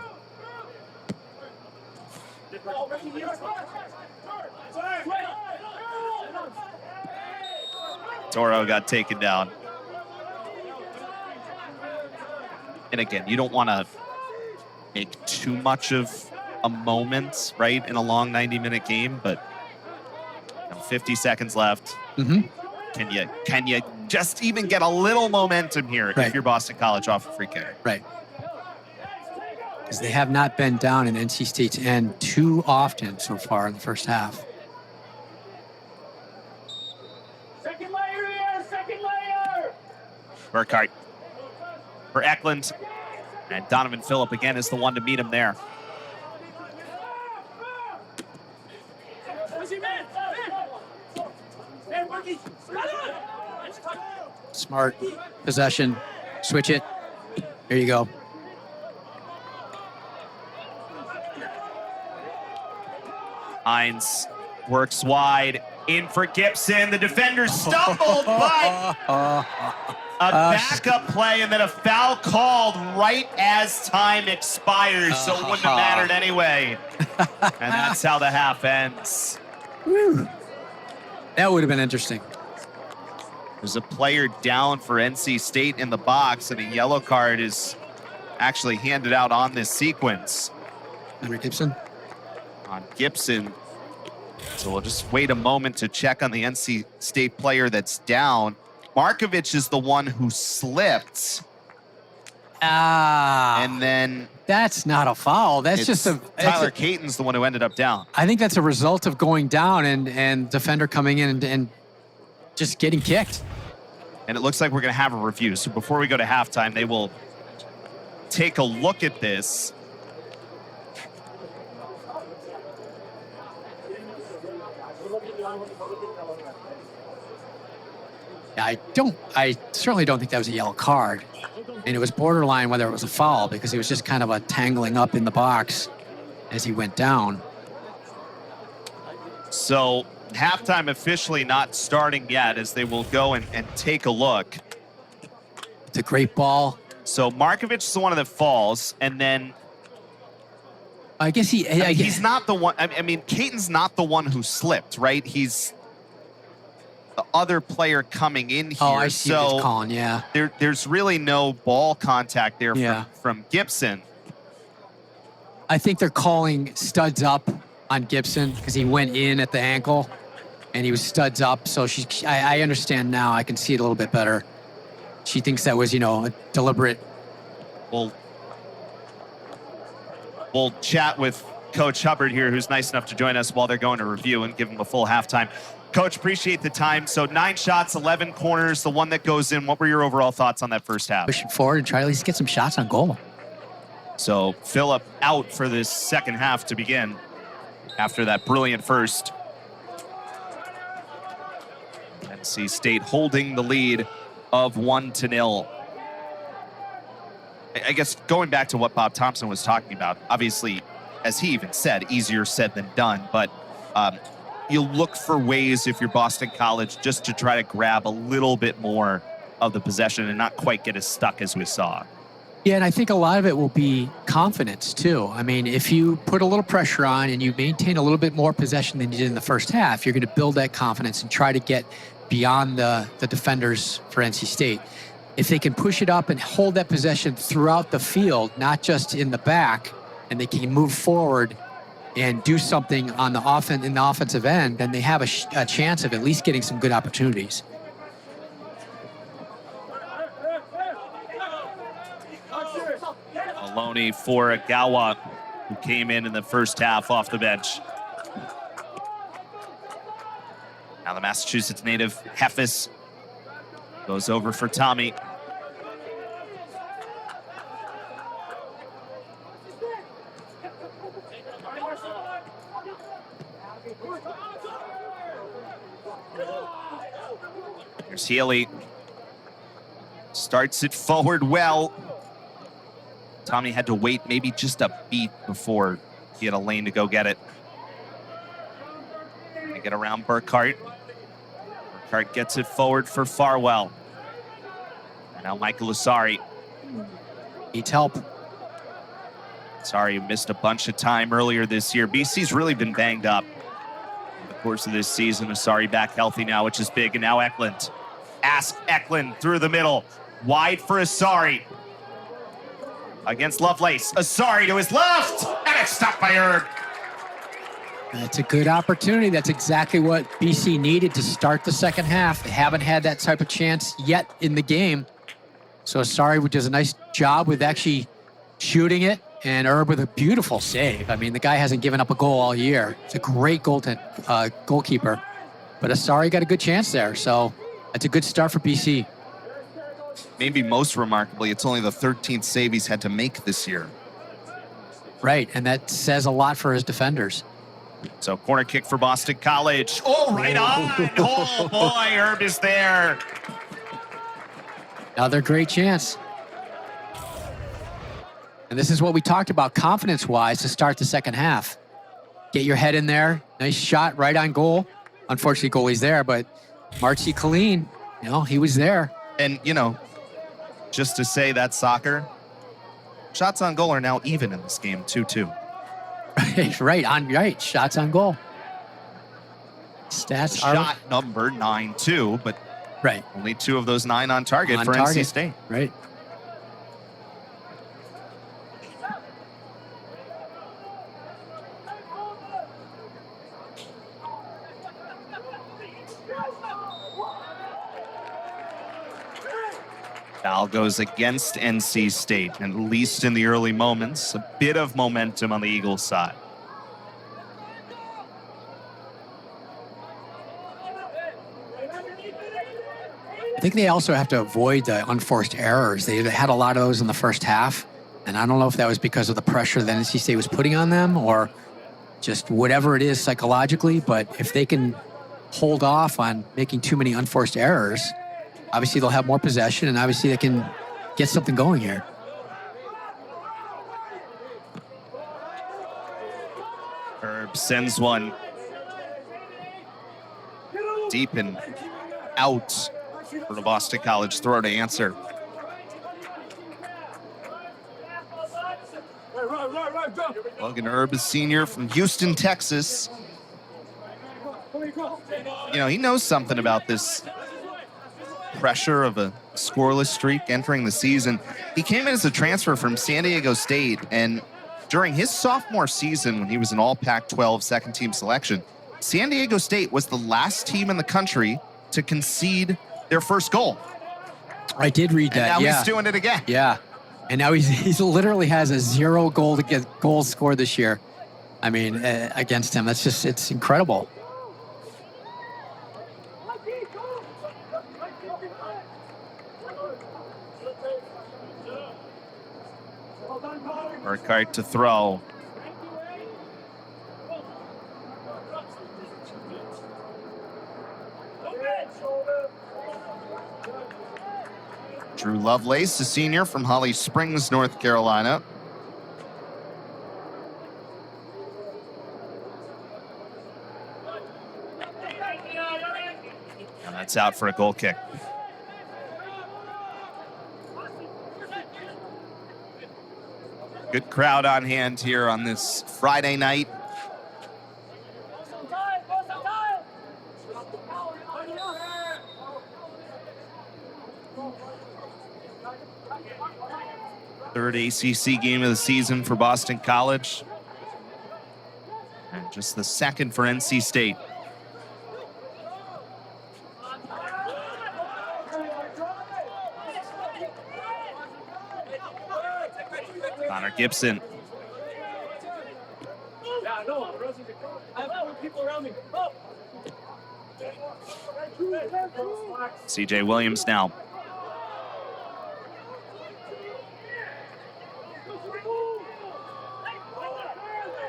Toro got taken down. And again, you don't want to make too much of a moment, right, in a long 90-minute game, but 50 seconds left. Mm-hmm. Can you just even get a little momentum here Right. if you're Boston College off a free kick? Right. Because they have not been down in NC State's end too often so far in the first half. Second layer here, second layer. Burkhart for Eklund. And Donavan Phillip again is the one to meet him there. Smart possession. Switch it. There you go. Hines works wide. In for Gibson. The defender stumbled, but a backup play and then a foul called right as time expires, so it wouldn't have mattered anyway. And that's how the half ends. Whew. That would have been interesting. There's a player down for NC State in the box, and a yellow card is actually handed out on this sequence. Henry Gibson. On Gibson. So we'll just wait a moment to check on the NC State player that's down. Markovic is the one who slipped. And then That's not a foul. That's just a Tyler Caton's the one who ended up down. I think that's a result of going down and defender coming in and just getting kicked. And it looks like we're going to have a review. So before we go to halftime, they will take a look at this. I certainly don't think that was a yellow card. And it was borderline whether it was a foul because he was just kind of a tangling up in the box as he went down. So halftime officially not starting yet as they will go and take a look. It's a great ball. So Markovic is the one that falls, and then I guess he's not the one. I mean, Caton's not the one who slipped, right? He's the other player coming in here. Oh, I see what he's calling, yeah. There's really no ball contact there from Gibson. I think they're calling studs up on Gibson because he went in at the ankle and he was studs up. So I understand now. I can see it a little bit better. She thinks that was, a deliberate. We'll chat with Coach Hubbard here, who's nice enough to join us while they're going to review and give him a full halftime. Coach, appreciate the time. So 9 shots, 11 corners, the one that goes in. What were your overall thoughts on that first half? Pushing forward and try to at least get some shots on goal. So Phillip out for this second half to begin after that brilliant first. NC State holding the lead of 1-0. I guess going back to what Bob Thompson was talking about, obviously, as he even said, easier said than done, but you look for ways if you're Boston College just to try to grab a little bit more of the possession and not quite get as stuck as we saw. Yeah, and I think a lot of it will be confidence too. I mean, if you put a little pressure on and you maintain a little bit more possession than you did in the first half, you're going to build that confidence and try to get beyond the defenders for NC State. If they can push it up and hold that possession throughout the field, not just in the back, and they can move forward and do something on the offensive end, then they have a chance of at least getting some good opportunities. Maloney for Agawa, who came in the first half off the bench. Now the Massachusetts native, Heffis, goes over for Tommy. Here's Healy. Starts it forward well. Tommy had to wait maybe just a beat before he had a lane to go get it. They get around Burkhart. Burkhart gets it forward for Farwell. And now Michael Asari. Needs help. Asari missed a bunch of time earlier this year. BC's really been banged up in the course of this season. Asari back healthy now, which is big. And now Eklund. Ask Eklund through the middle. Wide for Asari. Against Lovelace. Asari to his left. And it's stopped by Erb. That's a good opportunity. That's exactly what BC needed to start the second half. They haven't had that type of chance yet in the game. So Asari does a nice job with actually shooting it, and Erb with a beautiful save. I mean, the guy hasn't given up a goal all year. It's a great goalkeeper. But Asari got a good chance there. So that's a good start for BC. Maybe most remarkably, it's only the 13th save he's had to make this year. Right, and that says a lot for his defenders. So corner kick for Boston College. Oh, right on. Oh, boy, Herb is there. Another great chance. And this is what we talked about confidence-wise to start the second half. Get your head in there. Nice shot right on goal. Unfortunately, goalie's there, but Marcy Colleen, he was there. And, just to say that soccer, shots on goal are now even in this game, 2-2. Right. Shots on goal. Stats Shot number 9-2, but right. only 2 of those 9 on target for NC State. Right. Foul goes against NC State, at least in the early moments. A bit of momentum on the Eagles' side. I think they also have to avoid the unforced errors. They had a lot of those in the first half, and I don't know if that was because of the pressure that NC State was putting on them or just whatever it is psychologically, but if they can hold off on making too many unforced errors, obviously they'll have more possession, and obviously they can get something going here. Herb sends one Deep and out for the Boston College throw to answer. Logan Erb is senior from Houston, Texas. He knows something about this pressure of a scoreless streak entering the season. He came in as a transfer from San Diego State, and during his sophomore season when he was an all Pac-12 second team selection, San Diego State was the last team in the country to concede their first goal. I did read that. And now he's doing it again. Yeah. And now he's literally has a 0 goal scored this year. I mean, against him. It's incredible. Burkhart to throw. Drew Lovelace, a senior from Holly Springs, North Carolina. And that's out for a goal kick. Good crowd on hand here on this Friday night. Third ACC game of the season for Boston College. And just the second for NC State. Connor Gibson. CJ Williams now.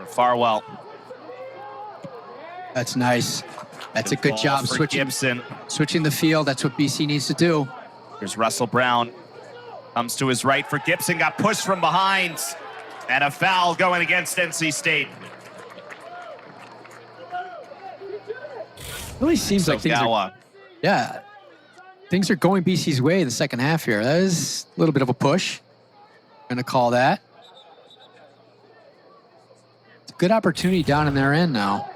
Farwell. That's nice. That's a good job switching the field. That's what BC needs to do. Here's Russell Brown. Comes to his right for Gibson. Got pushed from behind. And a foul going against NC State. Really seems like things are going BC's way in the second half here. That is a little bit of a push. I'm going to call that. It's a good opportunity down in their end now.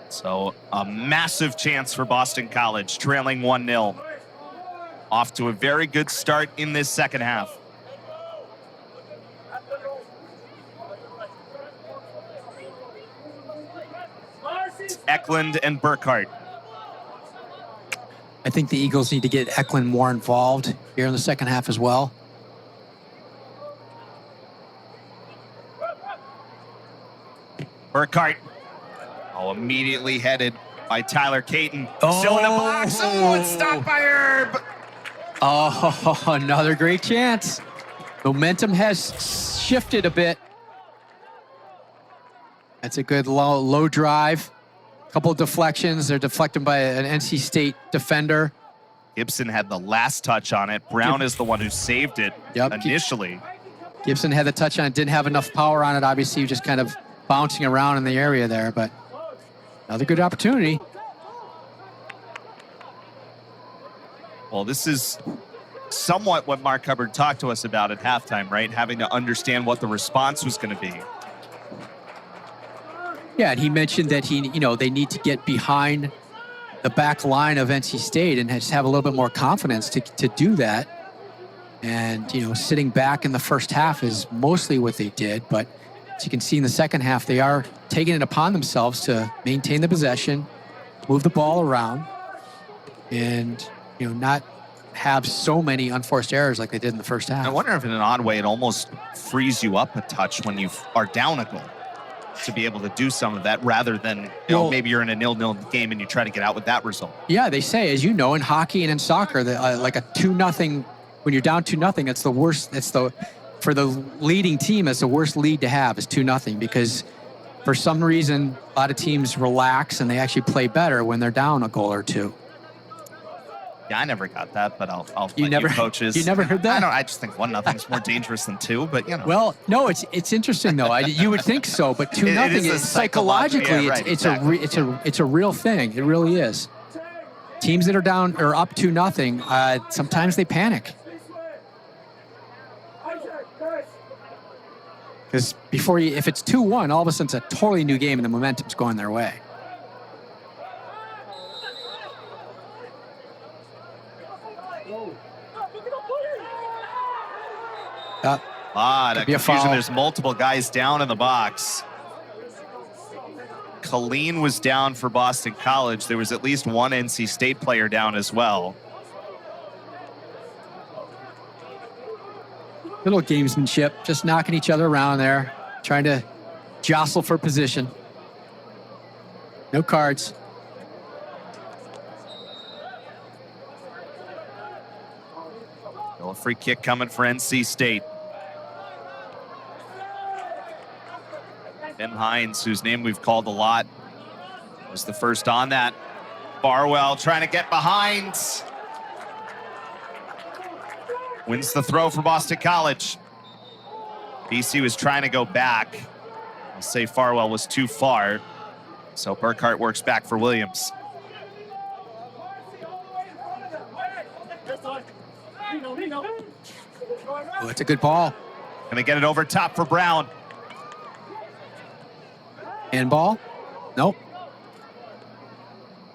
So a massive chance for Boston College, trailing 1-0. Off to a very good start in this second half. It's Eklund and Burkhart. I think the Eagles need to get Eklund more involved here in the second half as well. Burkhart. Oh, immediately headed by Tyler Caton. Still in the box. Oh, it's stopped by Herb. Oh, another great chance. Momentum has shifted a bit. That's a good low drive. Couple of deflections. They're deflected by an NC State defender. Gibson had the last touch on it. Brown is the one who saved it initially. Gibson had the touch on it. Didn't have enough power on it. Obviously, just kind of bouncing around in the area there, but another good opportunity. Well, this is somewhat what Mark Hubbard talked to us about at halftime, right? Having to understand what the response was going to be. Yeah, and he mentioned that they need to get behind the back line of NC State and just have a little bit more confidence to do that. And, sitting back in the first half is mostly what they did, but as you can see in the second half, they are taking it upon themselves to maintain the possession, move the ball around, and not have so many unforced errors like they did in the first half. I wonder if in an odd way it almost frees you up a touch when you are down a goal to be able to do some of that rather than maybe you're in a 0-0 game and you try to get out with that result. Yeah, they say, as you know, in hockey and in soccer, that like a 2-0, when you're down 2-0, it's the worst. For the leading team, it's the worst lead to have is 2-0 because for some reason, a lot of teams relax and they actually play better when they're down a goal or two. Yeah, I never got that, but I'll coaches. You never heard that? I just think 1-0 is more dangerous than 2, but Well, no, it's interesting though. You would think so, but 2-0 is psychologically, it's a real thing. It really is. Teams that are down or up 2-0, sometimes they panic. Because if it's 2-1, all of a sudden it's a totally new game and the momentum's going their way. A lot of confusion. There's multiple guys down in the box. Colleen was down for Boston College. There was at least one NC State player down as well. Little gamesmanship, just knocking each other around there, trying to jostle for position. No cards. A free kick coming for NC State. Ben Hines, whose name we've called a lot, was the first on that. Barwell trying to get behind. Wins the throw for Boston College. BC was trying to go back. I'll say Farwell was too far. So Burkhart works back for Williams. Oh, it's a good ball. Gonna get it over top for Brown. Handball? Nope.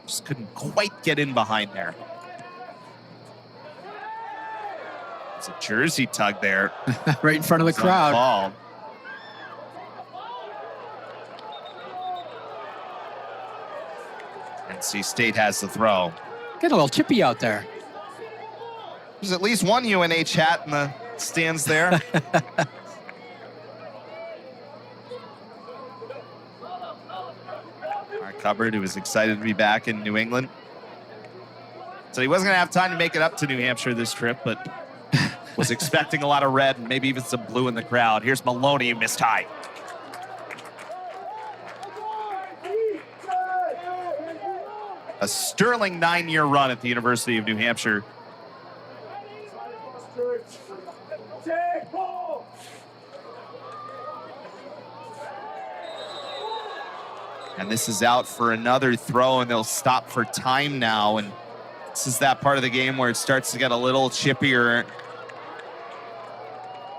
Just couldn't quite get in behind there. It's a jersey tug there. Right in front of the It's crowd. uncalled. NC State has the throw. Get a little chippy out there. There's at least one UNH hat in the stands there. Mark Hubbard, who was excited to be back in New England. So he wasn't going to have time to make it up to New Hampshire this trip, but was expecting a lot of red and maybe even some blue in the crowd. Here's Maloney, who missed high. A sterling 9-year run at the University of New Hampshire. And this is out for another throw, and they'll stop for time now. And this is that part of the game where it starts to get a little chippier.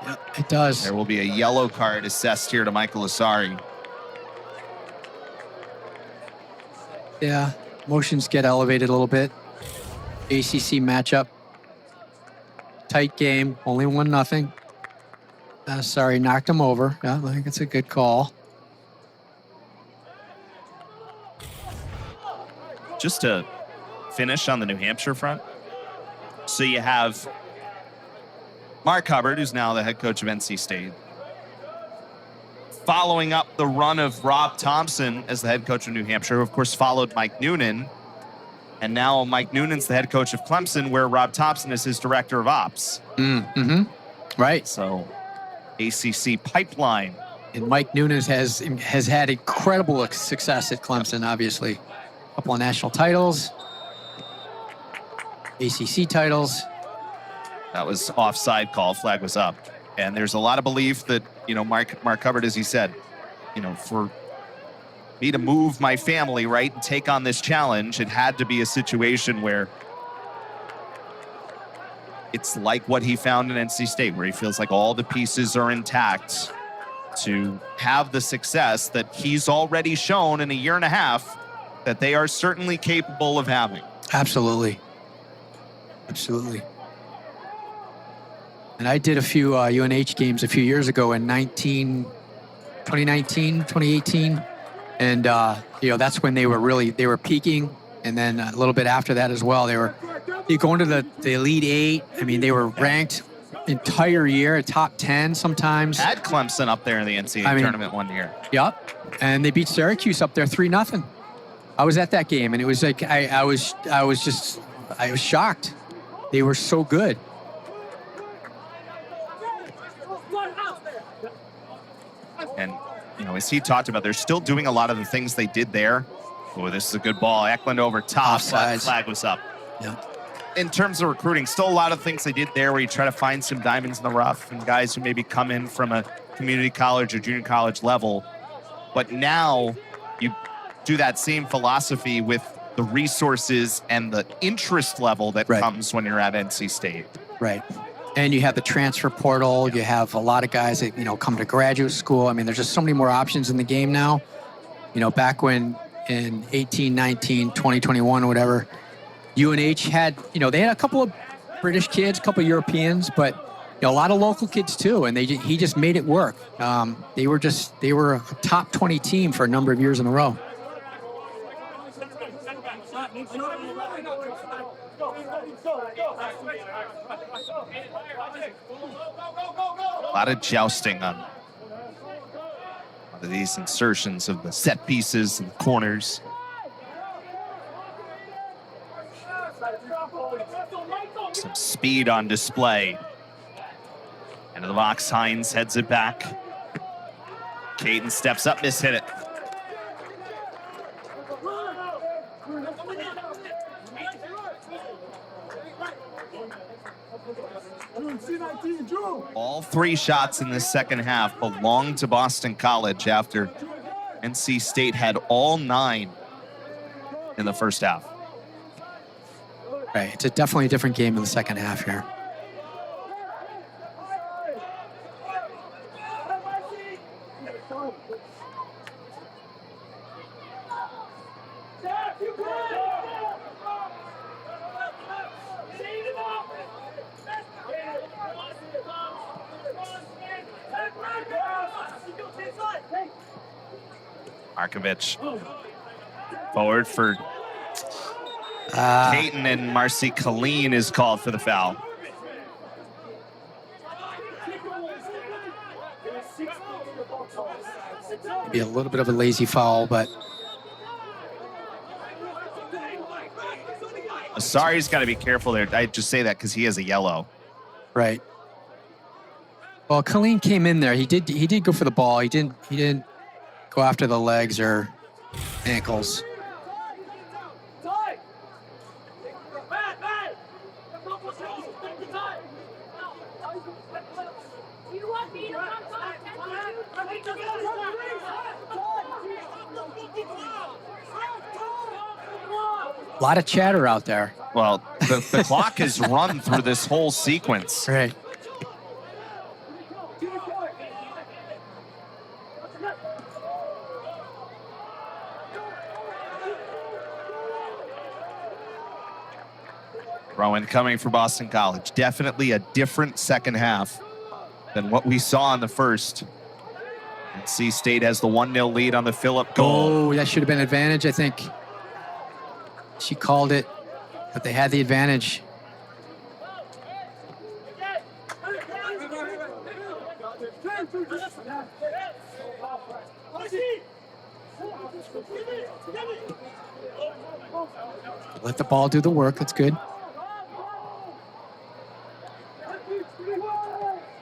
Yeah, it does. There will be a yellow card assessed here to Michael Asari. Yeah, emotions get elevated a little bit. ACC matchup. Tight game, only 1-0. Sorry, knocked him over. Yeah, I think it's a good call. Just to finish on the New Hampshire front. So you have Mark Hubbard, who's now the head coach of NC State, following up the run of Rob Thompson as the head coach of New Hampshire, who of course followed Mike Noonan. And now Mike Noonan's the head coach of Clemson, where Rob Thompson is his director of ops. Right. So ACC pipeline. And Mike Noonan has had incredible success at Clemson, obviously. A couple of national titles, ACC titles. That was offside call, flag was up. And there's a lot of belief that, Mark Hubbard, as he said, for me to move my family, right, and take on this challenge, it had to be a situation where it's like what he found in NC State, where he feels like all the pieces are intact to have the success that he's already shown in a year and a half that they are certainly capable of having. Absolutely. Absolutely. And I did a few UNH games a few years ago in 2019, 2018. And, that's when they were peaking. And then a little bit after that as well, you go into the Elite Eight. I mean, they were ranked entire year, top 10 sometimes. Had Clemson up there in the NCAA tournament one year. Yep. And they beat Syracuse up there 3-0. I was at that game, and it was like, I was shocked. They were so good. And, as he talked about, they're still doing a lot of the things they did there. Oh, this is a good ball. Eklund over top. Offsides. Flag was up. Yeah. In terms of recruiting, still a lot of things they did there where you try to find some diamonds in the rough and guys who maybe come in from a community college or junior college level. But now you do that same philosophy with the resources and the interest level that comes when you're at NC State. Right. And you have the transfer portal. You have a lot of guys that, come to graduate school. I mean, there's just so many more options in the game now. Back when in 18, 19, 20, 21, or whatever, UNH had, they had a couple of British kids, a couple of Europeans, but a lot of local kids too. And he just made it work. They were a top 20 team for a number of years in a row. A lot of jousting on these insertions of the set pieces and corners. Some speed on display. Into the box, Hines heads it back. Caden steps up, mishit it. All 3 shots in this second half belong to Boston College after NC State had all 9 in the first half. Right. It's definitely a different game in the second half here. Markovic forward for Caton, and Marcy Colleen is called for the foul. Maybe a little bit of a lazy foul, but Asari's got to be careful there. I just say that because he has a yellow. right. Well, Colleen came in there. He did go for the ball. He didn't go after the legs or ankles. A lot of chatter out there. Well, the clock has run through this whole sequence. Right. Rowan coming for Boston College. Definitely a different second half than what we saw in the first. NC State has the 1-0 lead on the Phillip goal. Oh, that should have been advantage, I think. She called it, but they had the advantage. Let the ball do the work. That's good.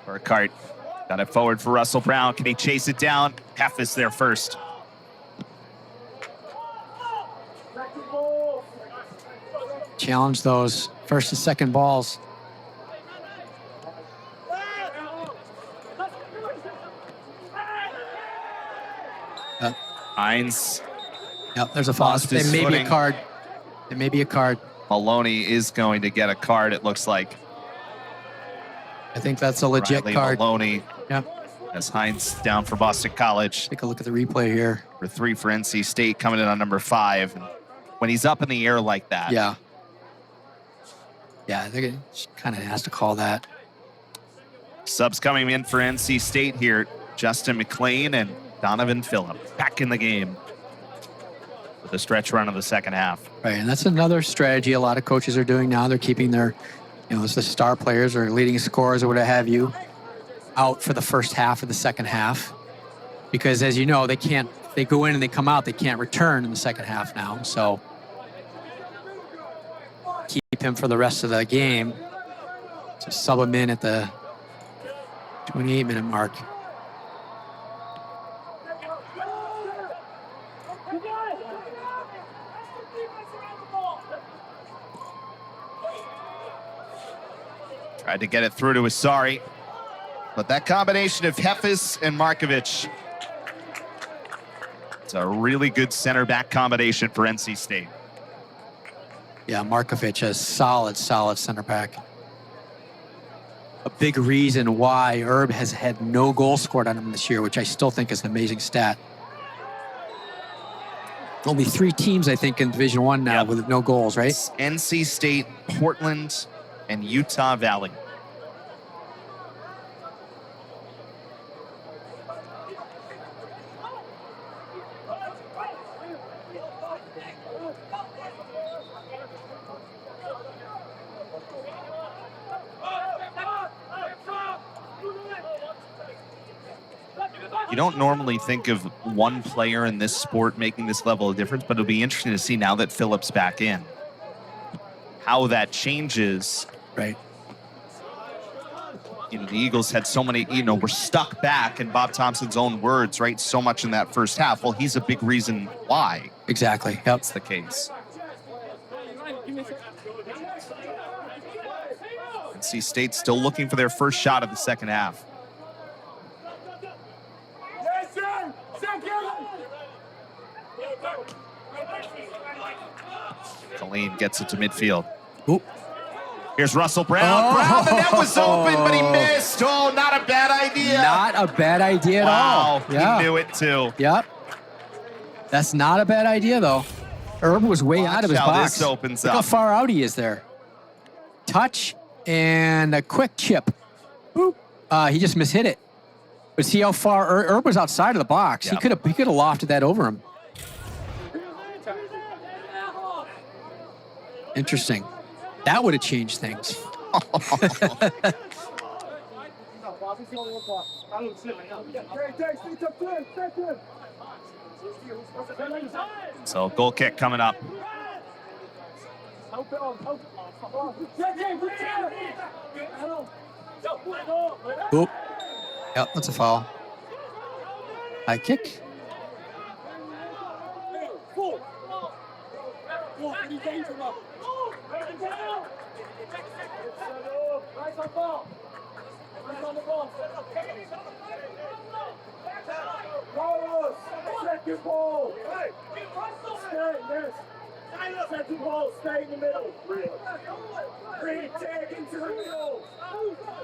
Burkhart got it forward for Russell Brown. Can he chase it down? Heff is there first. Challenge those first and second balls. Hines. Yep, there's a foul. Lost There his may be footing. a card. There may be a card. Maloney is going to get a card, it looks like. I think that's a legit Riley card. Maloney Yep. as Hines down for Boston College. Take a look at the replay here. For 3 for NC State, coming in on number 5. When he's up in the air like that. Yeah. Yeah, she kind of has to call that. Subs coming in for NC State here. Justin McLean and Donavan Phillip back in the game with a stretch run of the second half. Right, and that's another strategy a lot of coaches are doing now. They're keeping their, the star players or leading scorers or what have you out for the first half of the second half. Because as you know, they go in and they come out, they can't return in the second half now. So keep him for the rest of the game. So sub him in at the 28-minute mark. Tried to get it through to Asari. But that combination of Heffis and Markovic, it's a really good center back combination for NC State. Yeah, Markovic, a solid center back. A big reason why Herb has had no goals scored on him this year, which I still think is an amazing stat. Only 3 teams, I think, in Division I now with no goals, right? It's NC State, Portland, and Utah Valley. You don't normally think of one player in this sport making this level of difference, but it'll be interesting to see now that Phillip's back in, how that changes. Right. The Eagles had so many, were stuck back, in Bob Thompson's own words, right? So much in that first half. Well, he's a big reason why Exactly. Yep. that's the case. NC State still looking for their first shot of the second half. Yes, sir. Second. Colleen gets it to midfield. Oop. Here's Russell Brown. Oh. Brown, the net was open, but he missed. Oh, not a bad idea. Not a bad idea at all. Wow, Yeah. he knew it too. Yep. That's not a bad idea, though. Herb was way out of his how box. this opens Look how up. far out he is there. Touch and a quick chip. Boop. He just mishit it. But see how far Herb was outside of the box. Yep. He could have lofted that over him. Interesting. That would have changed things. So goal kick coming up. Oop. Yep, that's a foul. High kick. Second ball. Second ball. Stay in the middle. Three, tag into the middle.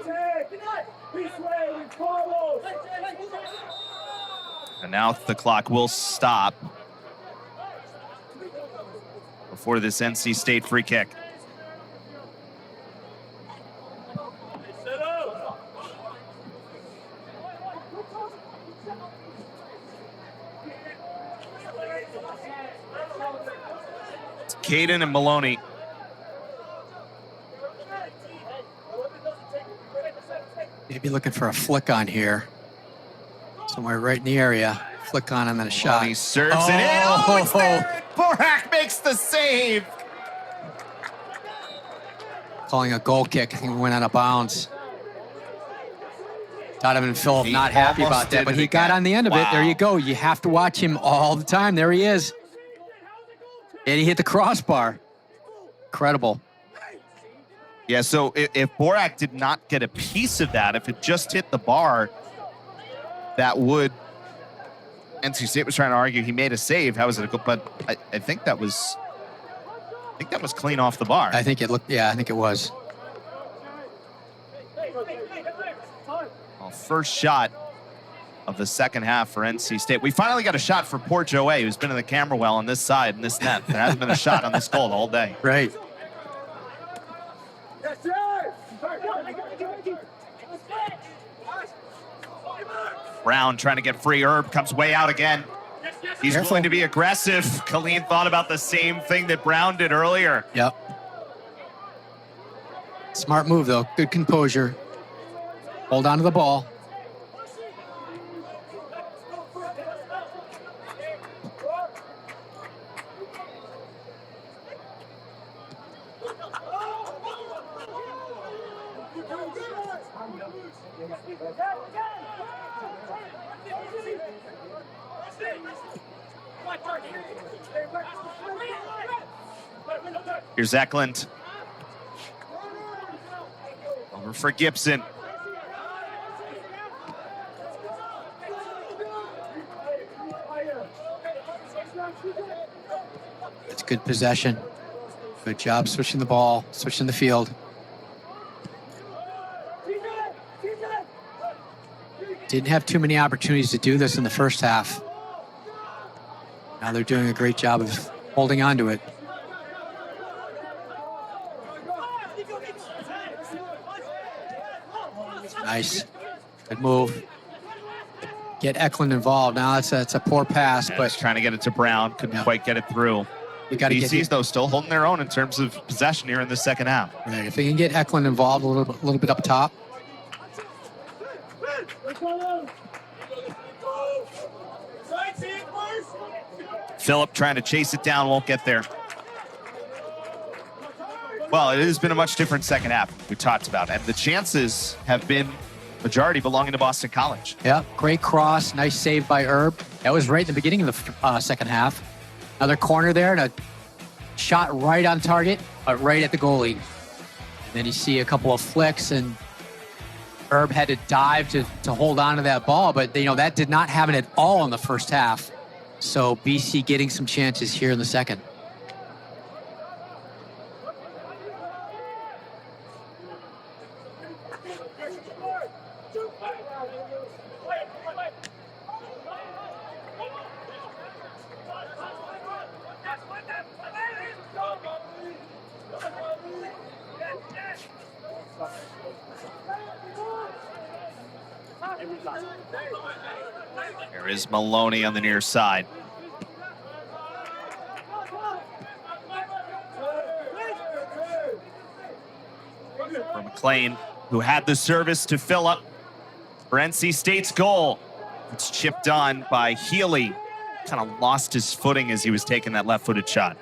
Tag. This way with Carlos. And now the clock will stop before this NC State free kick. It's Caden and Maloney. Maybe looking for a flick on here. Somewhere right in the area. Flick on and then a shot. Maloney serves it in. Oh, it's there. Borak makes the save. Calling a goal kick. I think it went out of bounds. Donavan Phillip He not happy almost about that, did but it he got again. on the end of it. There Wow. you go. You have to watch him all the time. There he is. And he hit the crossbar. Incredible. Yeah, so if Borak did not get a piece of that, if it just hit the bar, that would. NC State was trying to argue he made a save. How was it a goal? But I think that was. I think that was clean off the bar. I think it looked, yeah, I think it was. Well, first shot of the second half for NC State. We finally got a shot for poor Joey, who's been in the camera well on this side in this net. There hasn't been a shot on this goal the whole day. Right. Yes, sir. Brown trying to get free. Herb comes way out again. He's Careful. willing to be aggressive. Colleen thought about the same thing that Brown did earlier. Yep. Smart move, though. Good composure. Hold on to the ball. Here's Eklund. Over for Gibson. It's good possession. Good job switching the ball, switching the field. Didn't have too many opportunities to do this in the first half. Now they're doing a great job of holding on to it. Nice. Good move. Get Eklund involved. Now that's a poor pass, But but trying to get it to Brown. Couldn't Yeah. quite get it through. you got to get BC's, though, still holding their own in terms of possession here in the second half. right. If they can get Eklund involved a little bit up top. Phillip trying to chase it down, won't get there. Well, it has been a much different second half we talked about, and the chances have been majority belonging to Boston College. Yeah, great cross. Nice save by Herb. That was right in the beginning of the second half. Another corner there and a shot right on target, but right at the goalie. Then you see a couple of flicks, and Herb had to dive to hold on to that ball, but that did not happen at all in the first half. So BC getting some chances here in the second. There is Maloney on the near side. For McLean, who had the service to Phillip for NC State's goal. It's chipped on by Healy. Kind of lost his footing as he was taking that left-footed shot.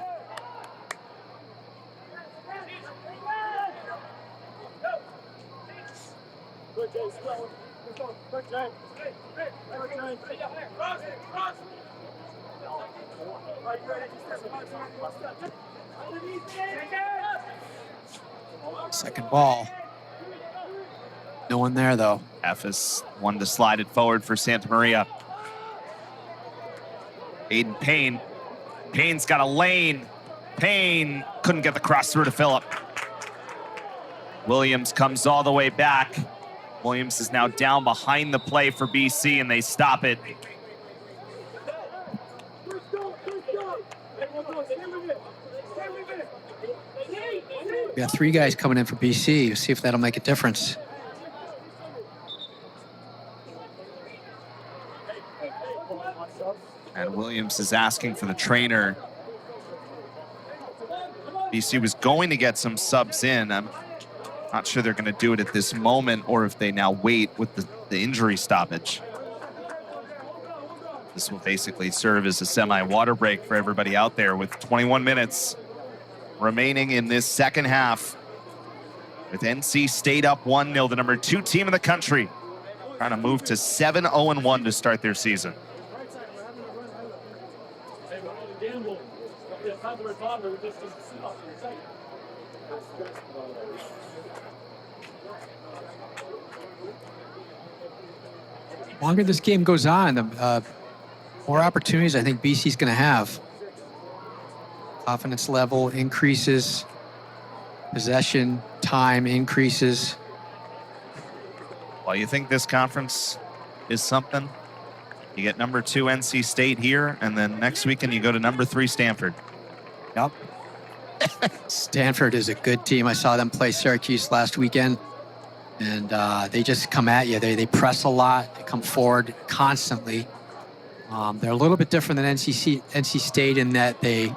Second ball. No one there, though. Ephes wanted to slide it forward for Santa Maria. Aiden Payne. Payne's got a lane. Payne couldn't get the cross through to Phillip. Williams comes all the way back. Williams is now down behind the play for BC, and they stop it. We got 3 guys coming in for BC. We'll see if that'll make a difference. And Williams is asking for the trainer. BC was going to get some subs in. I'm not sure they're going to do it at this moment or if they now wait with the injury stoppage. This will basically serve as a semi-water break for everybody out there with 21 minutes remaining in this second half. With NC State up 1-0, the number 2 team in the country, trying to move to 7-0-1 to start their season. The longer this game goes on, the more opportunities I think BC's going to have. Confidence level increases, possession time increases. Well, you think this conference is something? You get number 2 NC State here, and then next weekend you go to number 3 Stanford. Yep. Stanford is a good team. I saw them play Syracuse last weekend, and they just come at you. They press a lot. They come forward constantly. They're a little bit different than NC State in that they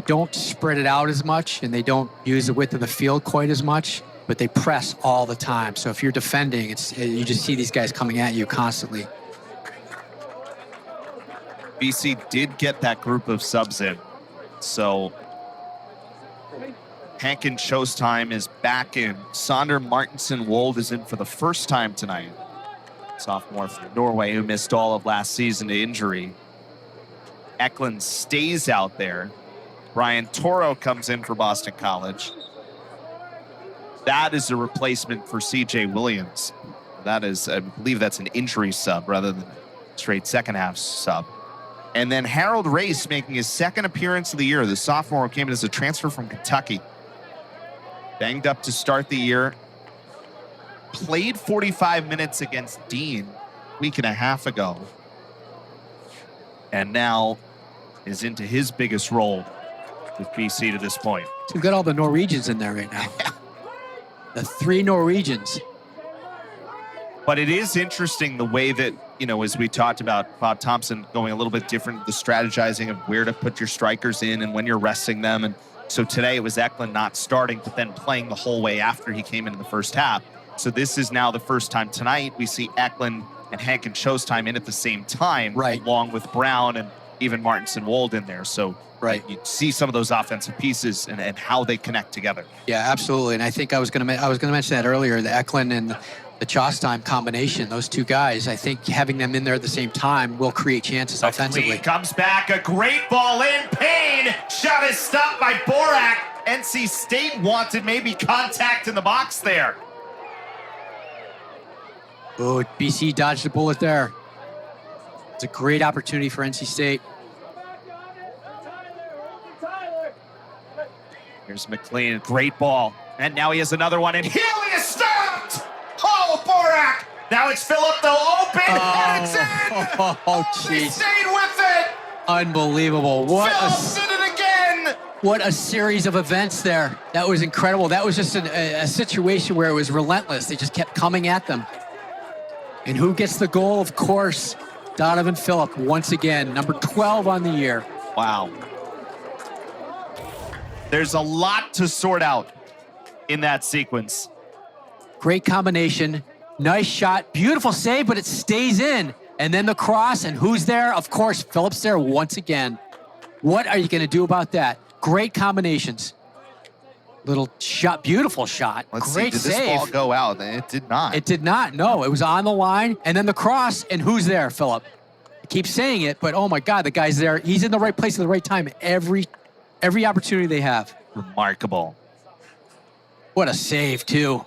don't spread it out as much, and they don't use the width of the field quite as much, but they press all the time. So if you're defending, you just see these guys coming at you constantly. BC did get that group of subs in. So Hankin Showstime is back in. Sonder Martinson-Wold is in for the first time tonight. Sophomore from Norway who missed all of last season to injury. Eklund stays out there. Brian Toro comes in for Boston College. That is a replacement for CJ Williams. That is, I believe that's an injury sub rather than straight second half sub. And then Harold Race making his second appearance of the year. The sophomore came in as a transfer from Kentucky. Banged up to start the year. Played 45 minutes against Dean a week and a half ago. And now is into his biggest role with BC to this point. So we've got all the Norwegians in there right now. The 3 Norwegians. But it is interesting the way that, as we talked about Bob Thompson going a little bit different, the strategizing of where to put your strikers in and when you're resting them. And so today it was Eklund not starting, but then playing the whole way after he came into the first half. So this is now the first time tonight we see Eklund and Hankin Showstime in at the same time, right, along with Brown and even Martinson-Wold in there. So right, you see some of those offensive pieces and how they connect together. Yeah, absolutely. And I think I was going to mention that earlier, the Eklund and the Showstime combination, those 2 guys, I think having them in there at the same time will create chances offensively. Comes back, a great ball in. Payne, shot is stopped by Borak. NC State wanted maybe contact in the box there. Oh, BC dodged a bullet there. It's a great opportunity for NC State. Here's McLean, great ball. And now he has another one, and Healy is stopped! Oh, Borak! Now it's Phillip, though, open, and it's in! Oh, He jeez. stayed with it! Unbelievable. Phillip did it again! What a series of events there. That was incredible. That was just a situation where it was relentless. They just kept coming at them. And who gets the goal? Of course, Donavan Phillip, once again, number 12 on the year. Wow. There's a lot to sort out in that sequence. Great combination. Nice shot. Beautiful save, but it stays in. And then the cross, and who's there? Of course, Phillip's there once again. What are you going to do about that? Great combinations. Little shot, beautiful shot. Let's Great see, did save. this ball go out? It did not. It did not. No, it was on the line. And then the cross, and who's there, Phillip? I keep saying it, but oh my God, the guy's there. He's in the right place at the right time every opportunity they have. Remarkable. What a save, too.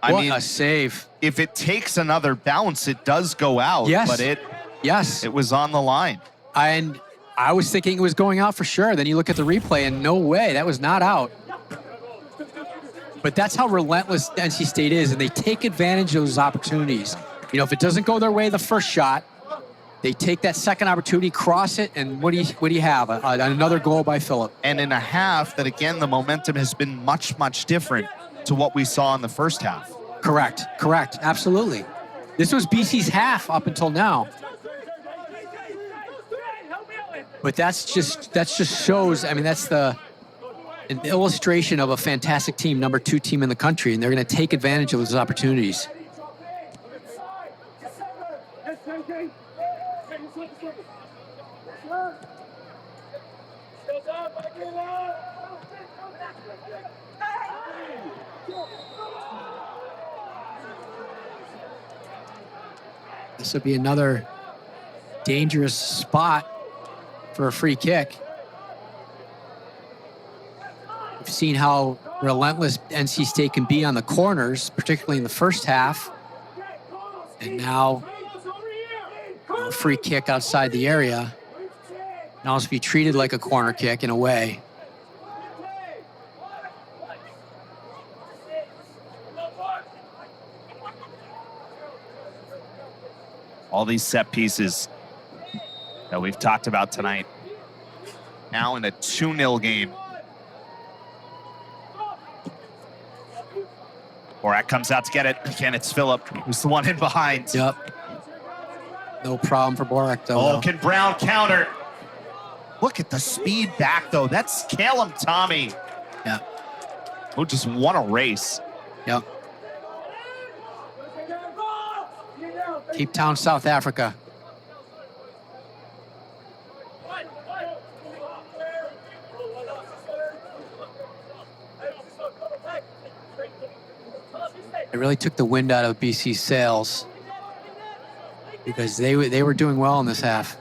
I What mean, a save. if it takes another bounce, it does go out. Yes. But Yes. it was on the line. And I was thinking it was going out for sure. Then you look at the replay, and no way, that was not out. But that's how relentless NC State is, and they take advantage of those opportunities. You know, if it doesn't go their way the first shot, they take that second opportunity, cross it, and what do you have? Another goal by Phillip. And in a half that, again, the momentum has been much, much different to what we saw in the first half. Correct, absolutely. This was BC's half up until now. But that's just shows, I mean, that's an illustration of a fantastic team, number 2 team in the country, and they're going to take advantage of those opportunities. This would be another dangerous spot for a free kick. We've seen how relentless NC State can be on the corners, particularly in the first half. And now a free kick outside the area. Can also be treated like a corner kick in a way. All these set pieces that we've talked about tonight. Now in a 2-0 game. Borak comes out to get it. Again, it's Phillip, who's the one in behind. Yep. No problem for Borak, though. Oh, can Brown counter? Look at the speed back, though. That's Calum Tommy, Yeah. who just won a race. Yep. Cape Town, South Africa. It really took the wind out of BC's sails because they were doing well in this half.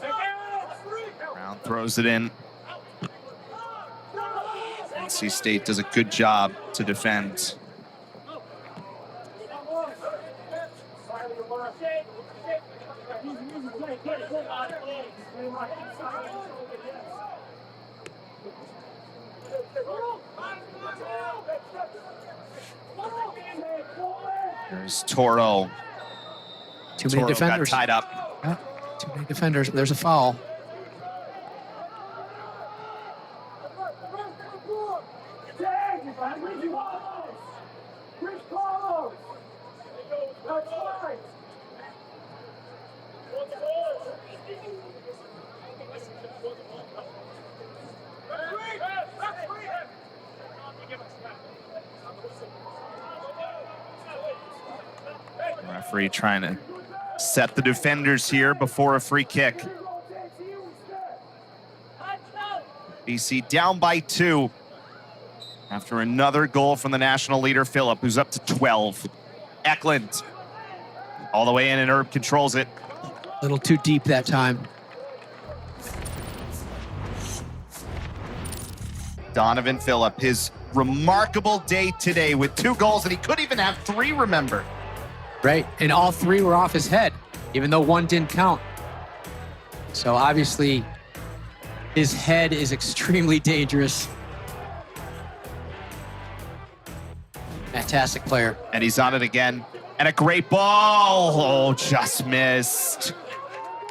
Brown throws it in. NC State does a good job to defend. There's Toro. Too many Toro defenders. got tied up. Yeah, too many defenders. There's a foul. Referee trying to set the defenders here before a free kick. BC down by 2 after another goal from the national leader, Phillip, who's up to 12. Eklund all the way in, and Herb controls it. A little too deep that time. Donavan Phillip, his remarkable day today with 2 goals, and he could even have 3, remember. Right, and all 3 were off his head, even though 1 didn't count. So obviously, his head is extremely dangerous. Fantastic player. And he's on it again. And a great ball. Oh, just missed.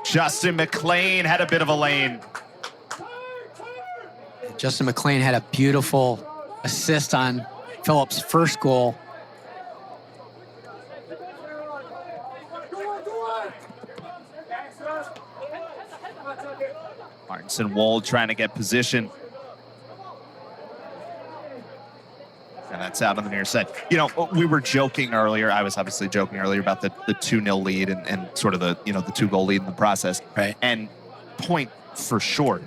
Justin McLean had a bit of a lane. Justin McLean had a beautiful assist on Phillip's first goal. Martinson Wold trying to get position. And that's out on the near side. You know, we were joking earlier. I was obviously joking earlier about the 2-0 lead and sort of the 2-goal lead in the process. Right. And point for sure.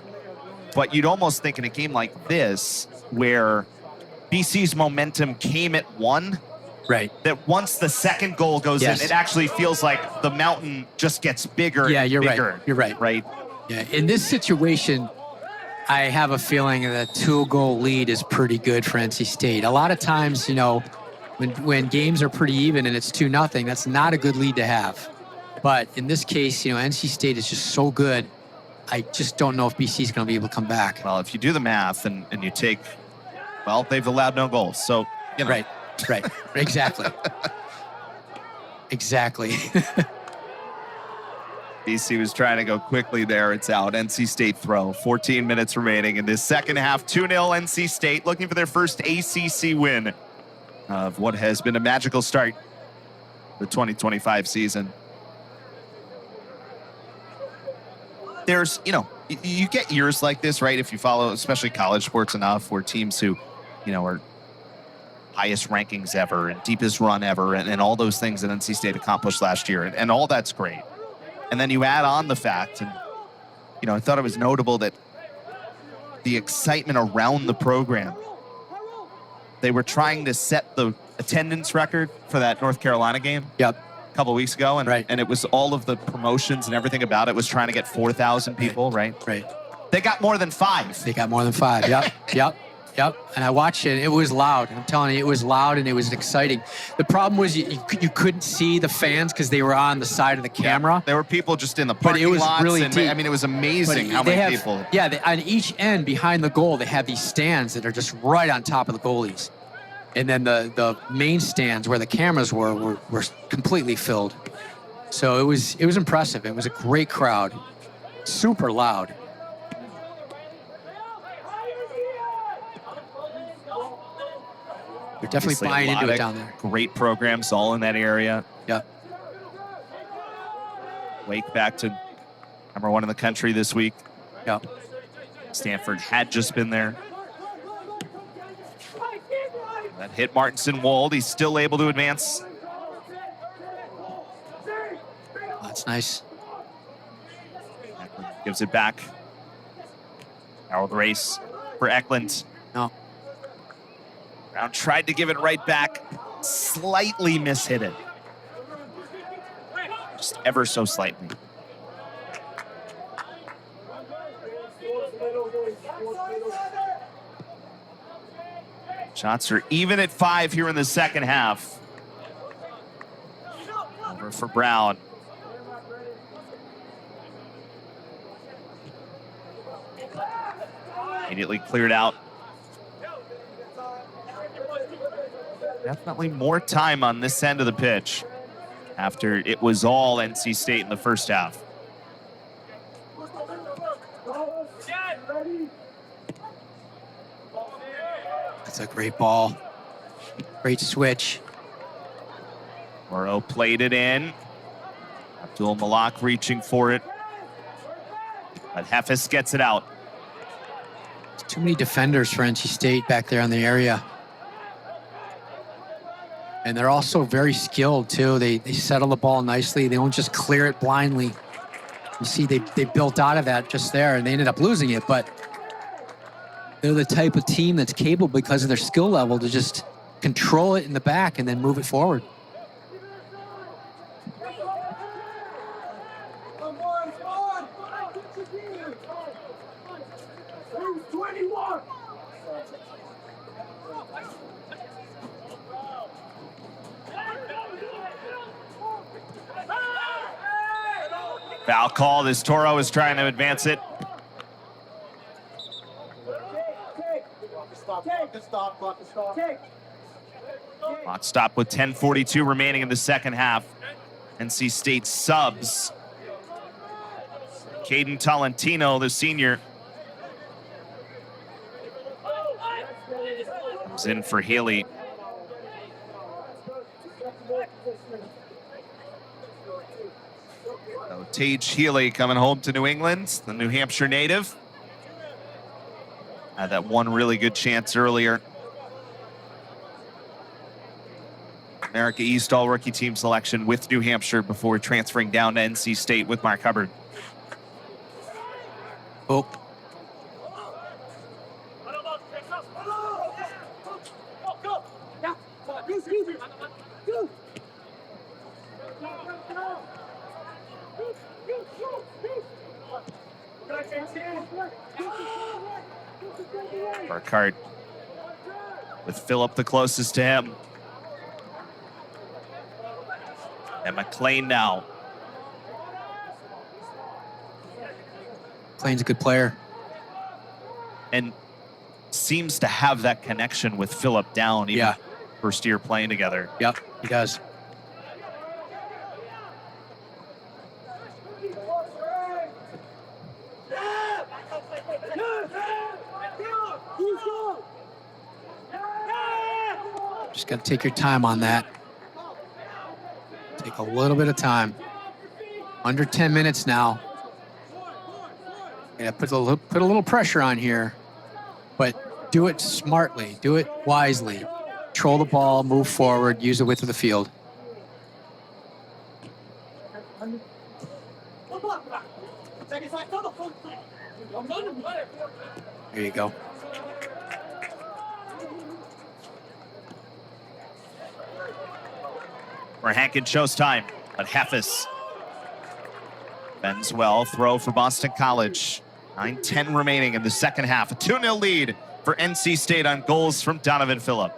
But you'd almost think in a game like this, where BC's momentum came at 1, right, that once the second goal goes in, it actually feels like the mountain just gets bigger and bigger. Right. You're right. Right? Yeah, in this situation, I have a feeling that a 2-goal lead is pretty good for NC State. A lot of times, when games are pretty even and it's 2-0, that's not a good lead to have. But in this case, NC State is just so good. I just don't know if BC is going to be able to come back. Well, if you do the math and you take, well, they've allowed no goals. So, Right. Exactly. Exactly. BC was trying to go quickly there. It's out. NC State throw. 14 minutes remaining in this second half. 2-0 NC State looking for their first ACC win of what has been a magical start the 2025 season. There's, you get years like this, right? If you follow, especially college sports enough, where teams who, are highest rankings ever and deepest run ever and all those things that NC State accomplished last year. And all that's great. And then you add on the fact, and, I thought it was notable that the excitement around the program, they were trying to set the attendance record for that North Carolina game. Yep. A couple of weeks ago, and it was all of the promotions and everything about it was trying to get 4,000 people, right? Right. They got more than 5. They got more than 5. Yep. And I watched it. It was loud. I'm telling you, it was loud and it was exciting. The problem was you couldn't see the fans because they were on the side of the camera. Yeah, there were people just in the parking lots. But it was really deep. I mean, it was amazing how many people. Yeah, on each end behind the goal, they have these stands that are just right on top of the goalies. And then the main stands where the cameras were completely filled. So it was impressive. It was a great crowd. Super loud. They're definitely buying into it down there. Great programs all in that area. Yeah. Wake back to number 1 in the country this week. Yeah. Stanford had just been there. That hit Martinson Wold. He's still able to advance. That's nice. Eklund gives it back. Narrow the race for Eklund. No. Brown tried to give it right back. Slightly mishit it. Just ever so slightly. Shots are even at 5 here in the second half. Over for Brown. Immediately cleared out. Definitely more time on this end of the pitch after it was all NC State in the first half. That's a great ball. Great switch. Morrow played it in. Abdul Malak reaching for it. But Heffis gets it out. There's too many defenders for NC State back there in the area. And they're also very skilled, too. They settle the ball nicely. They don't just clear it blindly. You see, they built out of that just there, and they ended up losing it. But they're the type of team that's capable, because of their skill level, to just control it in the back and then move it forward. Foul call as Toro is trying to advance it. Clock stop with 10:42 remaining in the second half. NC State subs. Caden Tolentino, the senior, comes in for Healy. So Tage Healy coming home to New England, the New Hampshire native. Had that one really good chance earlier. America East All-Rookie Team selection with New Hampshire before transferring down to NC State with Mark Hubbard. Oh, Burkhart with Phillip the closest to him. And McLean now. McLean's a good player. And seems to have that connection with Phillip down, even Yeah. first year playing together. Yep, he does. Just got to take your time on that. Take a little bit of time. Under 10 minutes now. Yeah, put a little pressure on here, but do it smartly. Do it wisely. Control the ball, move forward, use the width of the field. There you go. For Hankin shows time, but Heffis bends well. Throw for Boston College. 9:10 remaining in the second half. A 2-0 lead for NC State on goals from Donavan Phillip.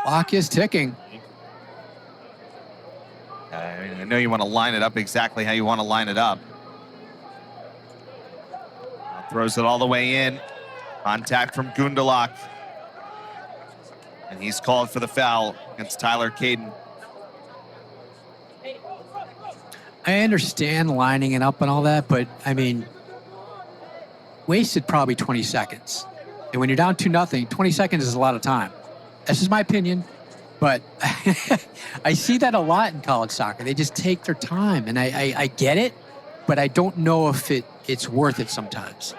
Clock is ticking. I know you want to line it up exactly how you want to line it up. Throws it all the way in. Contact from Gundelach. And he's called for the foul against Tyler Caden. I understand lining it up and all that, but I mean, wasted probably 20 seconds. And when you're down 2-0, 20 seconds is a lot of time. This is my opinion, but I see that a lot in college soccer. They just take their time, and I get it, but I don't know if it's worth it sometimes.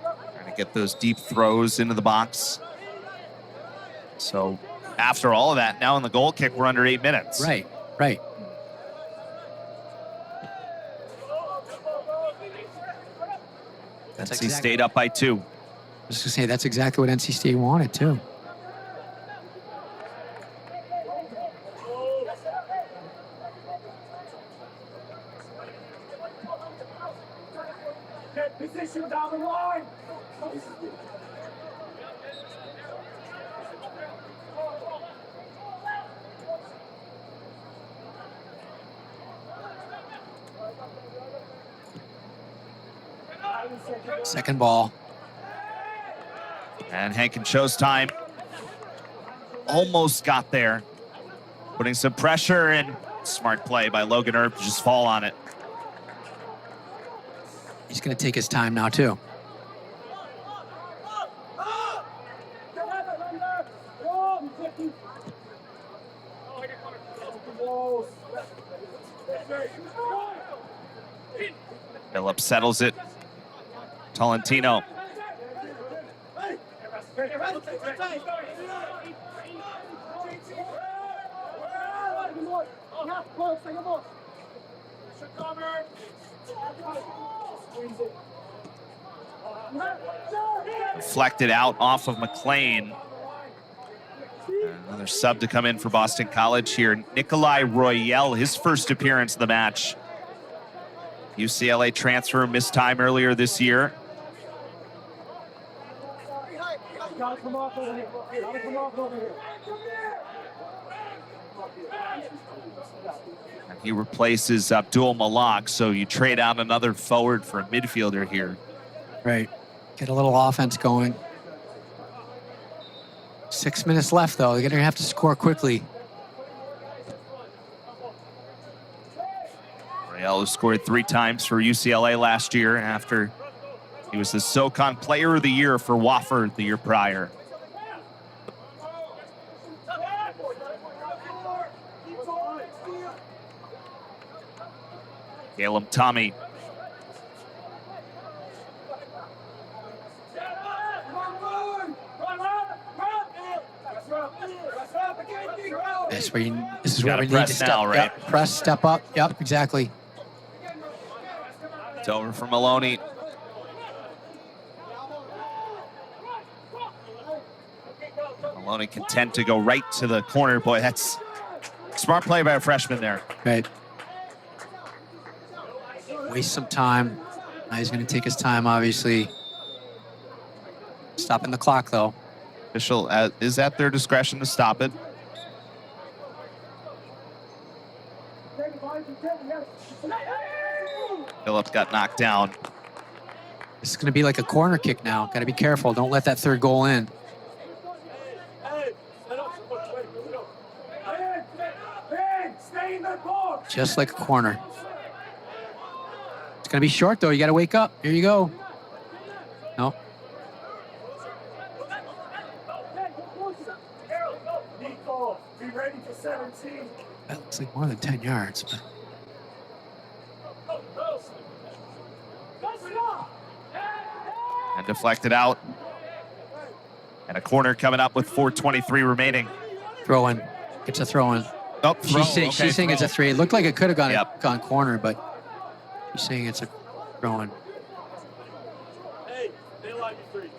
Trying to get those deep throws into the box. So after all of that, now in the goal kick, we're under 8 minutes. Right, right. NC State up by 2. I was going to say, that's exactly what NC State wanted, too. Get position down the line. Second ball. And Hankin shows time. Almost got there. Putting some pressure and smart play by Logan Earp to just fall on it. He's going to take his time now, too. Phillip settles it. Tolentino. Deflected out off of McLean. Another sub to come in for Boston College here. Nikolai Royale, his first appearance of the match. UCLA transfer, missed time earlier this year. And he replaces Abdul Malak, so you trade out another forward for a midfielder here. Right. Get a little offense going. 6 minutes left, though. They're going to have to score quickly. Royale scored 3 times for UCLA last year after he was the SoCon Player of the Year for Wofford the year prior. Caleb Tommy. This is where we need to press step now, right? Yep, press, step up. Yep, exactly. It's over for Maloney. Maloney content to go right to the corner. Boy, that's smart play by a freshman there. Right. Waste some time. Now he's going to take his time, obviously. Stopping the clock, though. Official is at their discretion to stop it. Phillip got knocked down. This is going to be like a corner kick now. Got to be careful. Don't let that third goal in. Just like a corner. It's going to be short, though. You got to wake up. Here you go. No. That looks like more than 10 yards. But... And deflected out. And a corner coming up with 4:23 remaining. Throw in. It's a throw in. Oh, throw. She's saying it's a 3. It looked like it could have gone corner, but she's saying it's a throw in. Hey, they like you 3.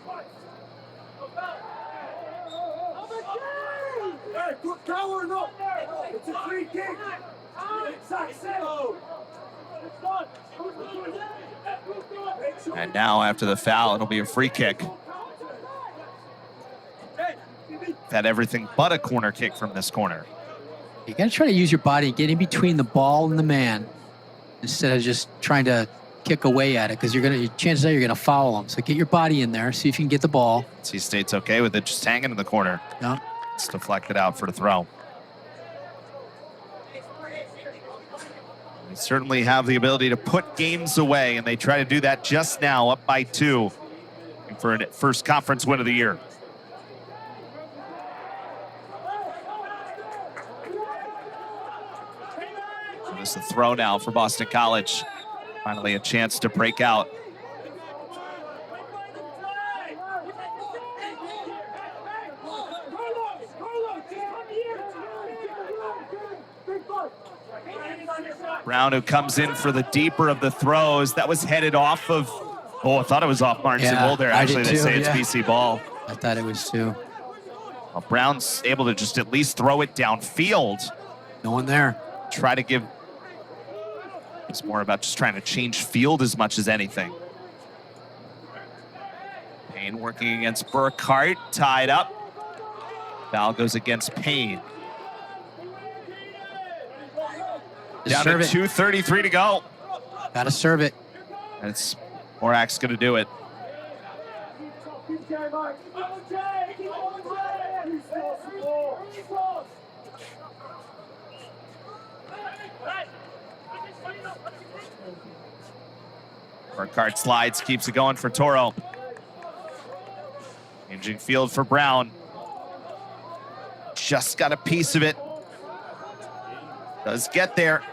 Hey, good cover, no. It's a free kick. And now after the foul, it'll be a free kick. Had everything but a corner kick from this corner. You got to try to use your body, get in between the ball and the man, instead of just trying to kick away at it, because chances are you're gonna foul him. So get your body in there, see if you can get the ball. NC State's okay with it, just hanging in the corner. Yeah. It's deflected out for the throw. They certainly have the ability to put games away, and they try to do that just now, up by 2 for a first conference win of the year. So this is a throw now for Boston College. Finally a chance to break out. Brown, who comes in for the deeper of the throws. That was headed off of, I thought it was off Martinson Mulder. Actually, they say it's BC ball. I thought it was too. Well, Brown's able to just at least throw it downfield. No one there. Try to give, it's more about just trying to change field as much as anything. Payne working against Burkhart, tied up. Foul goes against Payne. Down to 2:33 to go. Got to serve it. It's Morak's going to do it. Burkhart slides, keeps it going for Toro. Changing field for Brown. Just got a piece of it. Does get there.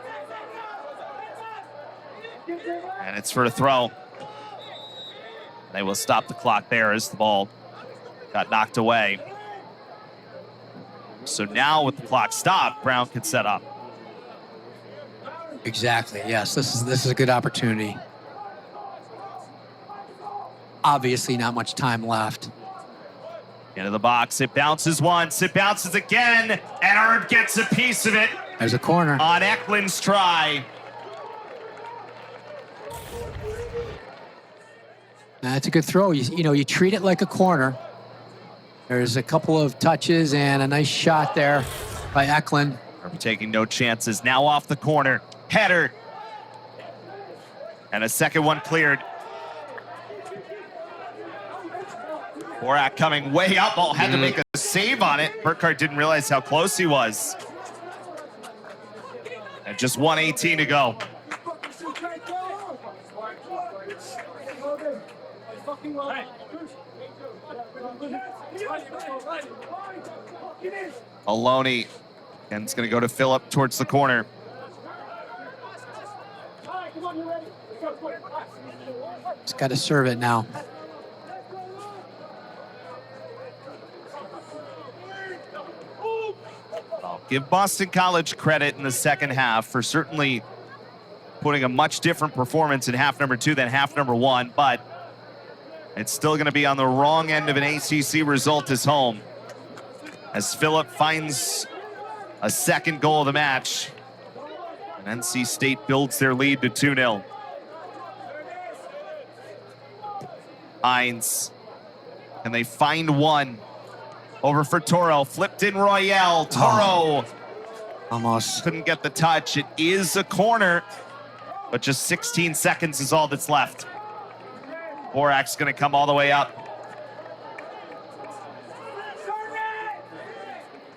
And it's for a throw. They will stop the clock there as the ball got knocked away. So now with the clock stopped, Brown can set up. Exactly. Yes, this is a good opportunity. obviously not much time left. Into the box, it bounces once, it bounces again, and Erd gets a piece of it There's a corner. on Eklund's try. That's a good throw. You treat it like a corner. There's a couple of touches and a nice shot there by Eklund. We're taking no chances. Now off the corner, header. And a second one cleared. Borak coming way up, had to make a save on it. Burkhardt didn't realize how close he was. And just 1:18 to go. Aloni, and it's going to go to Phillip towards the corner. He's got to serve it now. I'll give Boston College credit in the second half for certainly putting a much different performance in half number 2 than half number 1, but it's still going to be on the wrong end of an ACC result as home, as Phillip finds a second goal of the match. And NC State builds their lead to 2-0. Hines, and they find one. Over for Toro, flipped in Royale. Toro Almost. couldn't get the touch. It is a corner, but just 16 seconds is all that's left. Borak's gonna come all the way up.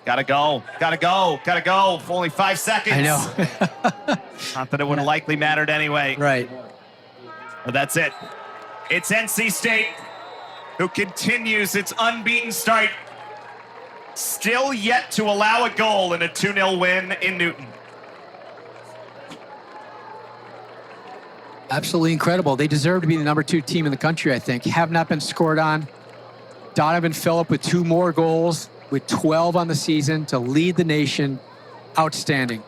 Gotta go, gotta go, gotta go. For only 5 seconds. I know. Not that it would have likely mattered anyway. Right. But that's it. It's NC State who continues its unbeaten start. Still yet to allow a goal in a 2-0 win in Newton. Absolutely incredible. They deserve to be the number 2 team in the country, I think. Have not been scored on. Donavan Phillip with 2 more goals, with 12 on the season to lead the nation. Outstanding.